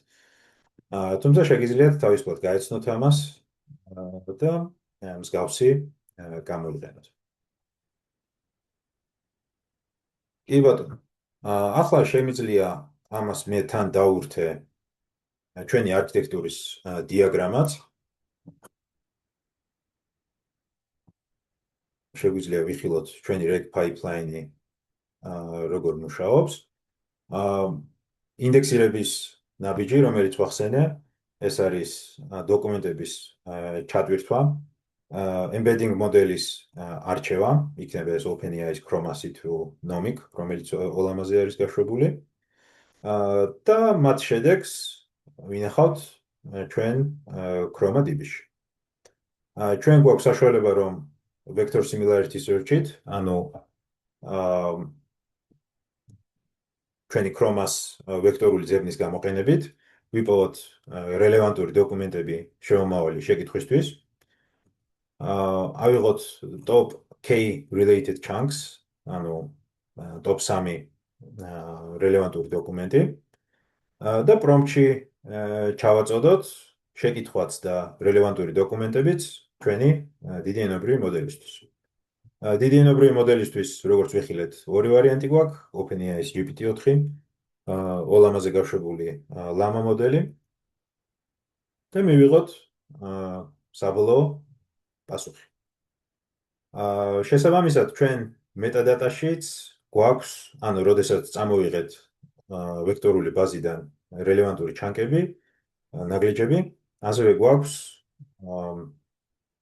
თუმცა შეგიძლიათ თავისუფლად გაეცნოთ ამას და მსგავსი გამოიყენოთ. კი ბატონო. ახლა შემიძლია ამას მე თან დავურთე ჩვენი არქიტექტურის დიაგრამაც. შეგვიძლია ვიხილოთ ჩვენი reg pipeline-ი როგორ მუშაობს. ინდექსირების ნაბიჯი, რომელიც ვახსენე, ეს არის დოკუმენტების ჩატვირთვა, embedding მოდელის არჩევა, იქნება ეს OpenAI-ის Chroma-ი თუ Nomic, რომელიც ოლამაზე არის გაშვებული. და მათ შედეგს ვინახავთ ჩვენ Chroma DB-ში. ჩვენ გვაქვს საშუალება, რომ vector similarity search-ით, ანუ ჩვენი Chroma-ს ვექტორული ძებნის გამოყენებით ვიპოვოთ რელევანტური დოკუმენტები შემომავალი შეკითხვისთვის. ავიღოთ top k related chunks, ანუ top 3 რელევანტური დოკუმენტი და პრომპტში ჩავაწოდოთ შეკითხვაც და რელევანტური დოკუმენტებიც ჩვენი დიდი ენობრივი მოდელისთვის. დიდი ენობრივი მოდელისთვის, როგორც ვიხილეთ, ორი ვარიანტი გვაქვს, OpenAI-ის GPT-4, ოლამაზე გაშვებული Llama მოდელი და მივიღოთ საბოლოო პასუხი. შესაბამისად, ჩვენ მეტადატაშიც გვაქვს, ანუ როდესაც წამოვიღეთ ვექტორული ბაზიდან რელევანტური ჩანკები, ნაგლეჯები, ასევე გვაქვს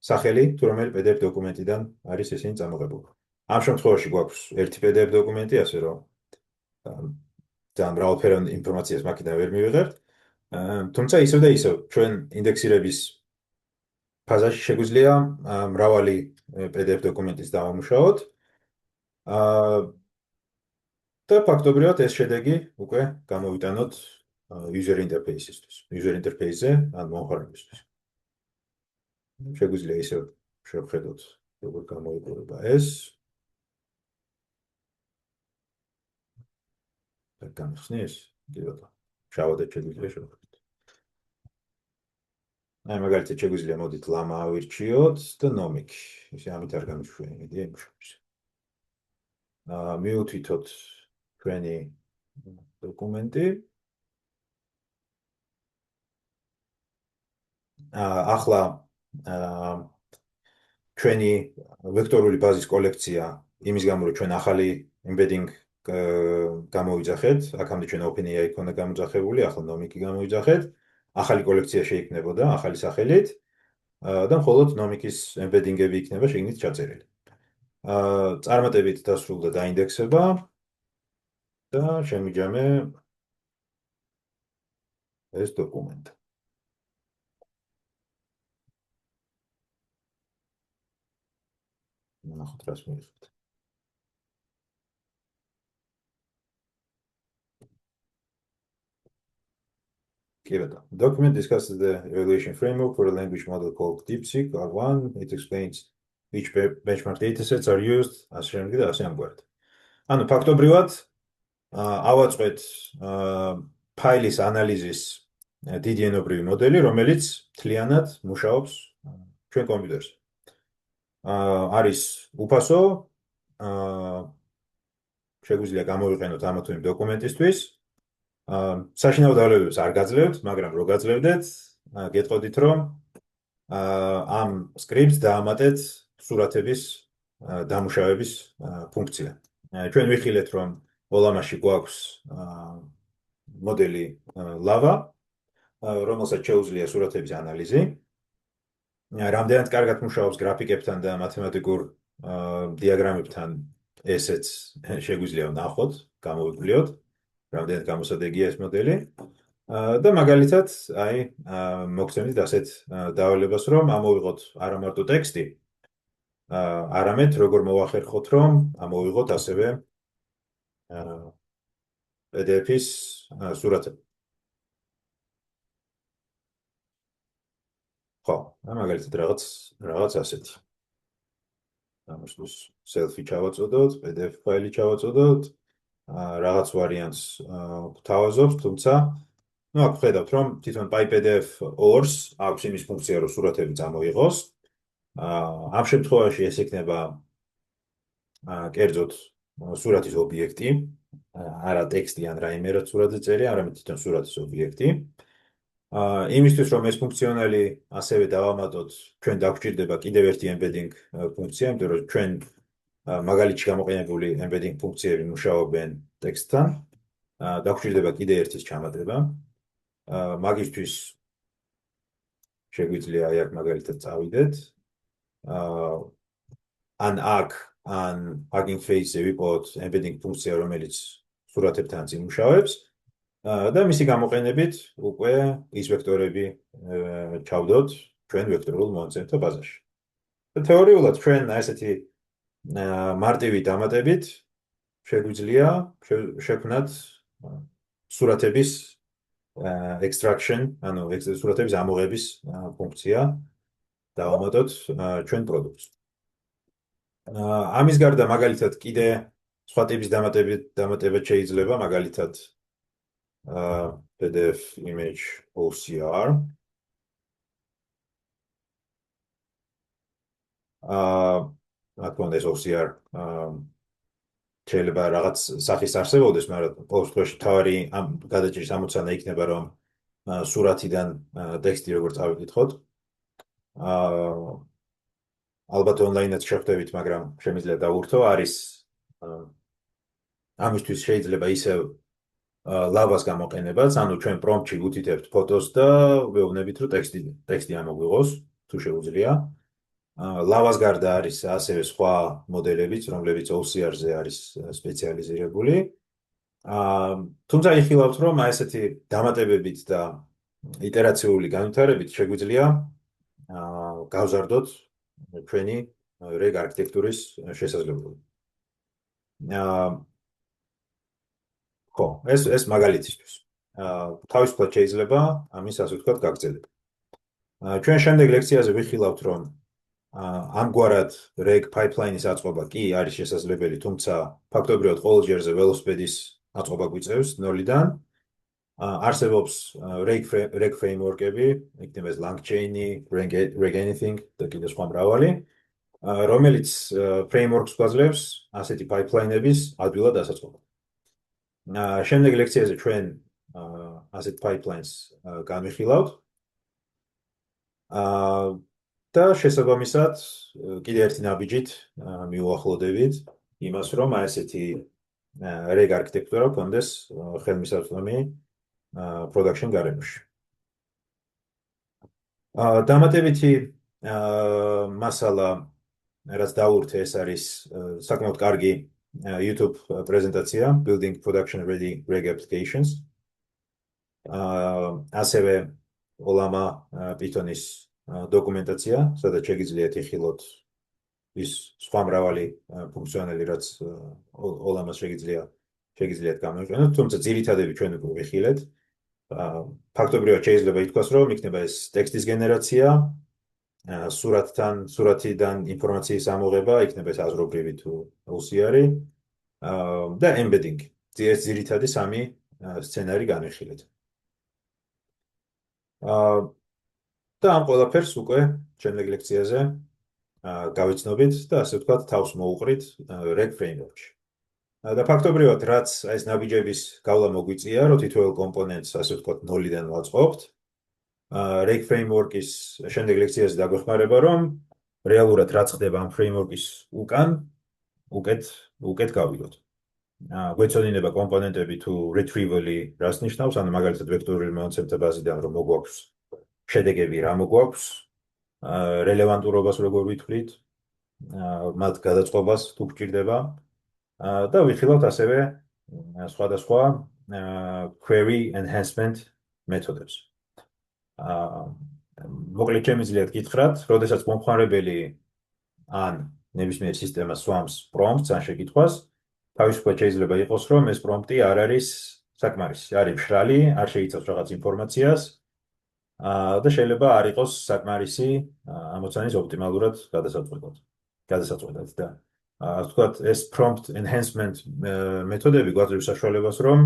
სახელი, თუ რომელი PDF დოკუმენტიდან არის ისინი წამოღებული. ამ შემთხვევაში გვაქვს ერთი PDF დოკუმენტი, ასე რომ ძალიან მრავალფეროვანი ინფორმაციას მაქედან ვერ მივიღებთ. თუმცა ისევ და ისევ ჩვენ ინდექსირების ფაზაში შეგვიძლია მრავალი PDF დოკუმენტის დავამუშავოთ. და ფაქტობრივად ეს შედეგი უკვე გამოვიტანოთ user interface-ისთვის, user interface-ზე, ან მომხმარებისთვის. შეგვიძლია ისევ შევხედოთ, როგორ გამოიყურება ეს. გამიხსნის? კი ბატონო. შევადეთ შეგვიძლია შევხედოთ. აი მაგალითად შეგვიძლია მოდით Llama ავირჩიოთ და Nomic. ისე ამით არ გამიშვია იმედი იმუშავებს. მივუთითოთ ჩვენი დოკუმენტი. ახლა ჩვენი ვექტორული ბაზის კოლექცია იმის გამო, რომ ჩვენ ახალი embedding გამოვიძახეთ, აქამდე ჩვენ OpenAI ქონდა გამოძახებული, ახლა Nomic-ი გამოვიძახეთ, ახალი კოლექცია შეიქმნებოდა ახალი სახელით და მხოლოდ Nomic-ის embedding-ები იქნება შეგნით ჩაწერილი. წარმატებით დასრულდა დაინდექსება და შემიჯამე ეს დოკუმენტი. ნახოთ რას მივიღეთ. The document discusses the evaluation framework for a language model called DeepSeek R1. It explains which benchmark datasets are used, as shown here, as ამგვარად. ანუ ფაქტობრივად ავაწყეთ ფაილის ანალიზის დიდი ენობრივი მოდელი, რომელიც მთლიანად მუშაობს ჩვენ კომპიუტერზე. არის უფასო, შეგვიძლია გამოვიყენოთ ამა თუ იმ დოკუმენტისთვის. საშინაო დავლევებს არ გაძლევთ, მაგრამ რო გაძლევდეთ, გეტყოდით, რომ ამ სკრიპტს დაამატეთ სურათების დამუშავების ფუნქცია. ჩვენ ვიხილეთ, რომ ოლამაში გვაქვს მოდელი Lava, რომელსაც შეუძლია სურათების ანალიზი. რამდენად კარგად მუშაობს გრაფიკებთან და მათემატიკურ დიაგრამებთან, ესეც შეგვიძლია ვნახოთ, გამოვიკვლიოთ. რამდენად გამოსადეგია ეს მოდელი და მაგალითად, აი, მოგცემთ ასეთ დავალებას, რომ ამოვიღოთ არა მარტო ტექსტი, არამედ როგორ მოვახერხოთ, რომ ამოვიღოთ ასევე PDF-ის სურათები. ხო, მაგალითად რაღაც ასეთი. ამისთვის selfie ჩავაწოდოთ, PDF ფაილი ჩავაწოდოთ. რაღაც ვარიანტს გვთავაზობთ, თუმცა აქ ვხედავთ, რომ თვითონ PyPDF ORS აქვს იმის ფუნქცია, რომ სურათები წამოიღოს. ამ შემთხვევაში ეს იქნება კერძოდ სურათის ობიექტი, არა ტექსტი ან რაიმე რაც სურათზე წერია, არამედ თვითონ სურათის ობიექტი. იმისთვის, რომ ეს ფუნქციონალი ასევე დავამატოთ, ჩვენ დაგვჭირდება კიდევ ერთი embedding ფუნქცია, იმიტომ რომ ჩვენ მაგალითში გამოყენებული embedding ფუნქციები მუშაობენ ტექსტთან. დაგვჭირდება კიდე ერთის ჩამატება. მაგისთვის შეგვიძლია აი აქ მაგალითად წავიდეთ. ან აქ ან Hugging Face-ზე ვიპოვოთ embedding ფუნქცია, რომელიც სურათებთან იმუშავებს და მისი გამოყენებით უკვე ის ვექტორები ჩავდოთ ჩვენ ვექტორულ მონაცემთა ბაზაში. თეორიულად ჩვენ ესეთი მარტივი დამატებით შეგვიძლია შექმნათ სურათების extraction, ანუ სურათების ამოღების ფუნქცია დავამატოთ ჩვენ პროდუქტს. ამის გარდა მაგალითად კიდე სხვა ტიპის დამატება შეიძლება, მაგალითად PDF image OCR. რა თქმა უნდა ეს OCR შეიძლება რაღაც სახის არსებობდეს, მაგრამ ყოველ შემთხვევაში თავი ამ გადაჭრის ამოცანა იქნება, რომ სურათიდან ტექსტი როგორ წავიკითხოთ. ალბათ ონლაინად შეხვდებით, მაგრამ შემიძლია დავურთო, არის ამისთვის შეიძლება ისევ ლავას გამოყენებაც, ანუ ჩვენ პრომპტში ვუთითებთ ფოტოს და ვეუბნებით, რომ ტექსტი ამოგვიღოს, თუ შეუძლია. ლავას გარდა არის ასევე სხვა მოდელებიც, რომლებიც OCR-ზე არის სპეციალიზირებული. თუმცა იხილავთ, რომ ესეთი დამატებებით და iterაციული განვითარებით შეგვიძლია გავზარდოთ ჩვენი reg არქიტექტურის შესაძლებლობა. ხო, ეს მაგალითისთვის. თავისუფლად შეიძლება ამის ასე ვთქვათ გაგრძელება. ჩვენ შემდეგ ლექციაზე ვიხილავთ, რომ ამგვარად reg pipeline-ის აწყობა კი არის შესაძლებელი, თუმცა ფაქტობრივად ყოველ ჯერზე ველოსიპედის აწყობა გვიწევს 0-დან. არსებობს reg framework-ები, იქნება ეს LangChain-ი, reg anything და კიდე სხვა მრავალი, რომელიც frameworks გვაძლევს ასეთი pipeline-ების ადვილად ასაწყობად. შემდეგ ლექციაზე ჩვენ ასეთ pipelines განვიხილავთ. და შესაბამისად კიდე ერთი ნაბიჯით მივუახლოვდებით იმას, რომ ესეთი reg არქიტექტურა გქონდეს ხელმისაწვდომი production გარემოში. დამატებითი მასალა, რაც დავურთე, ეს არის საკმაოდ კარგი YouTube პრეზენტაცია Building Production Ready Reg Applications. ასევე Olama Python-ის დოკუმენტაცია, სადაც შეგიძლიათ იხილოთ ის სხვა მრავალი ფუნქციონალი, რაც Olama-ს შეგიძლიათ გამოიყენოთ, თუმცა ძირითადები ჩვენ უკვე ვიხილეთ. ფაქტობრივად შეიძლება ითქვას, რომ იქნება ეს ტექსტის გენერაცია, სურათიდან ინფორმაციის ამოღება, იქნება ეს აზრობრივი თუ OCR-ი და embedding. ეს ძირითადი სამი სცენარი განვიხილეთ. და ამ ყველაფერს უკვე შემდეგ ლექციაზე გავიცნობით და ასე ვთქვათ თავს მოუყრით reg framework-ში. და ფაქტობრივად რაც ეს ნაბიჯების გავლა მოგვიწია, რომ თითოეულ კომპონენტს ასე ვთქვათ 0-დან ვაწყობთ. reg framework-ის შემდეგ ლექციაზე დაგვეხმარება, რომ რეალურად რაც ხდება ამ framework-ის უკეთ გავიგოთ. გვეცოდინება კომპონენტები თუ retrieval-ი რას ნიშნავს, ანუ მაგალითად ვექტორული მონაცემთა ბაზიდან რომ მოგვაქვს შედეგები, რა მოგვაქვს, რელევანტურობას როგორ ვითვლით, მათ გადაწყობას თუ გჭირდება და ვიხილავთ ასევე სხვადასხვა query enhancement მეთოდებს. მოკლედ შემიძლიათ გითხრათ, როდესაც მომხმარებელი ან ნებისმიერი სისტემა swamps prompts ან შეკითხვას, თავისუფლად შეიძლება იყოს, რომ ეს პრომპტი არ არის საკმარისი, არის მშრალი, არ შეიცავს რაღაც ინფორმაციას და შეიძლება არ იყოს საკმარისი ამოცანის ოპტიმალურად გადასაწყვეტად და ვთქვათ, ეს prompt enhancement მეთოდები გვაძლევს საშუალებას, რომ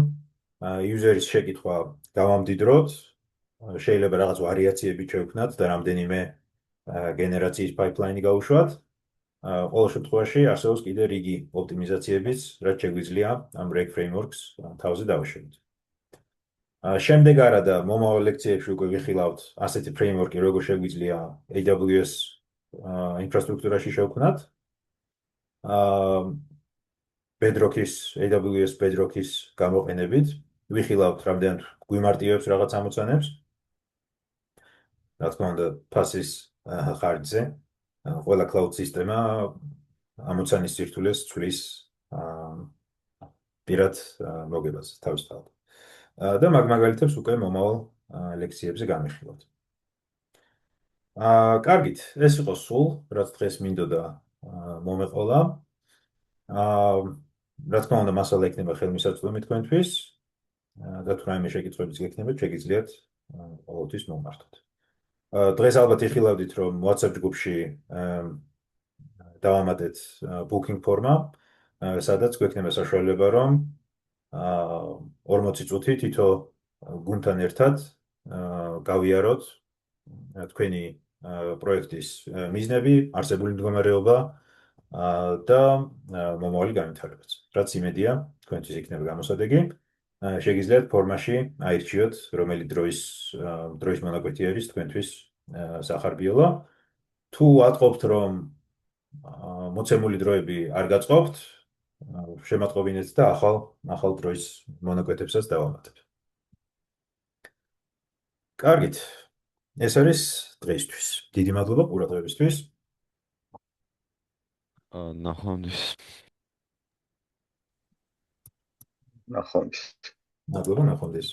user-ის შეკითხვა გავამდიდროთ, შეიძლება რაღაც ვარიაციები შევქმნათ და რამდენიმე გენერაციის pipeline-ი გავუშვათ. ყოველ შემთხვევაში არსებობს კიდე რიგი ოპტიმიზაციებიც, რაც შეგვიძლია ამ reg frameworks თავზე დავუშვათ. შემდეგ არადა მომავალ ლექციებში უკვე ვიხილავთ ასეთი framework-ი, როგორ შეგვიძლია AWS ინფრასტრუქტურაში შევქმნათ. აა Bedrock-ის, AWS Bedrock-ის გამოყენებით ვიხილავთ რამდენად გვიმარტივებს რაღაც ამოცანებს. რა თქმა უნდა, ფასის ხარჯზე. ყველა cloud სისტემა ამოცანის სირთულეს ცვლის პირად მოგებას თავისთავად. და მაგ მაგალითებს უკვე მომავალ ლექციებზე განვიხილავთ. კარგით, ეს იყო სულ, რაც დღეს მინდოდა მომეყოლა. რა თქმა უნდა, მასალა იქნება ხელმისაწვდომი თქვენთვის და თუ რაიმე შეკითხვებიც გექნებათ, შეგიძლიათ ყოველთვის მომმართოთ. დღეს ალბათ იხილავდით, რომ WhatsApp ჯგუფში დავამატეთ booking ფორმა, სადაც გვექნება საშუალება, რომ 40 წუთი თითო გუნდთან ერთად გავიაროთ თქვენი პროექტის მიზნები, არსებული მდგომარეობა და მომავალი განვითარებაც. რაც იმედია, თქვენთვის იქნება გამოსადეგი. შეგიძლიათ ფორმაში აირჩიოთ, რომელი დროის მონაკვეთი არის თქვენთვის სახარბიელო. თუ ატყობთ, რომ მოცემული დროები არ გაწყობთ, შემატყობინეთ და ახალ დროის მონაკვეთებსაც დავამატებ. კარგით. ეს არის დღეისთვის. დიდი მადლობა ყურადღებისთვის. ნახვამდის. მადლობა, ნახვამდის.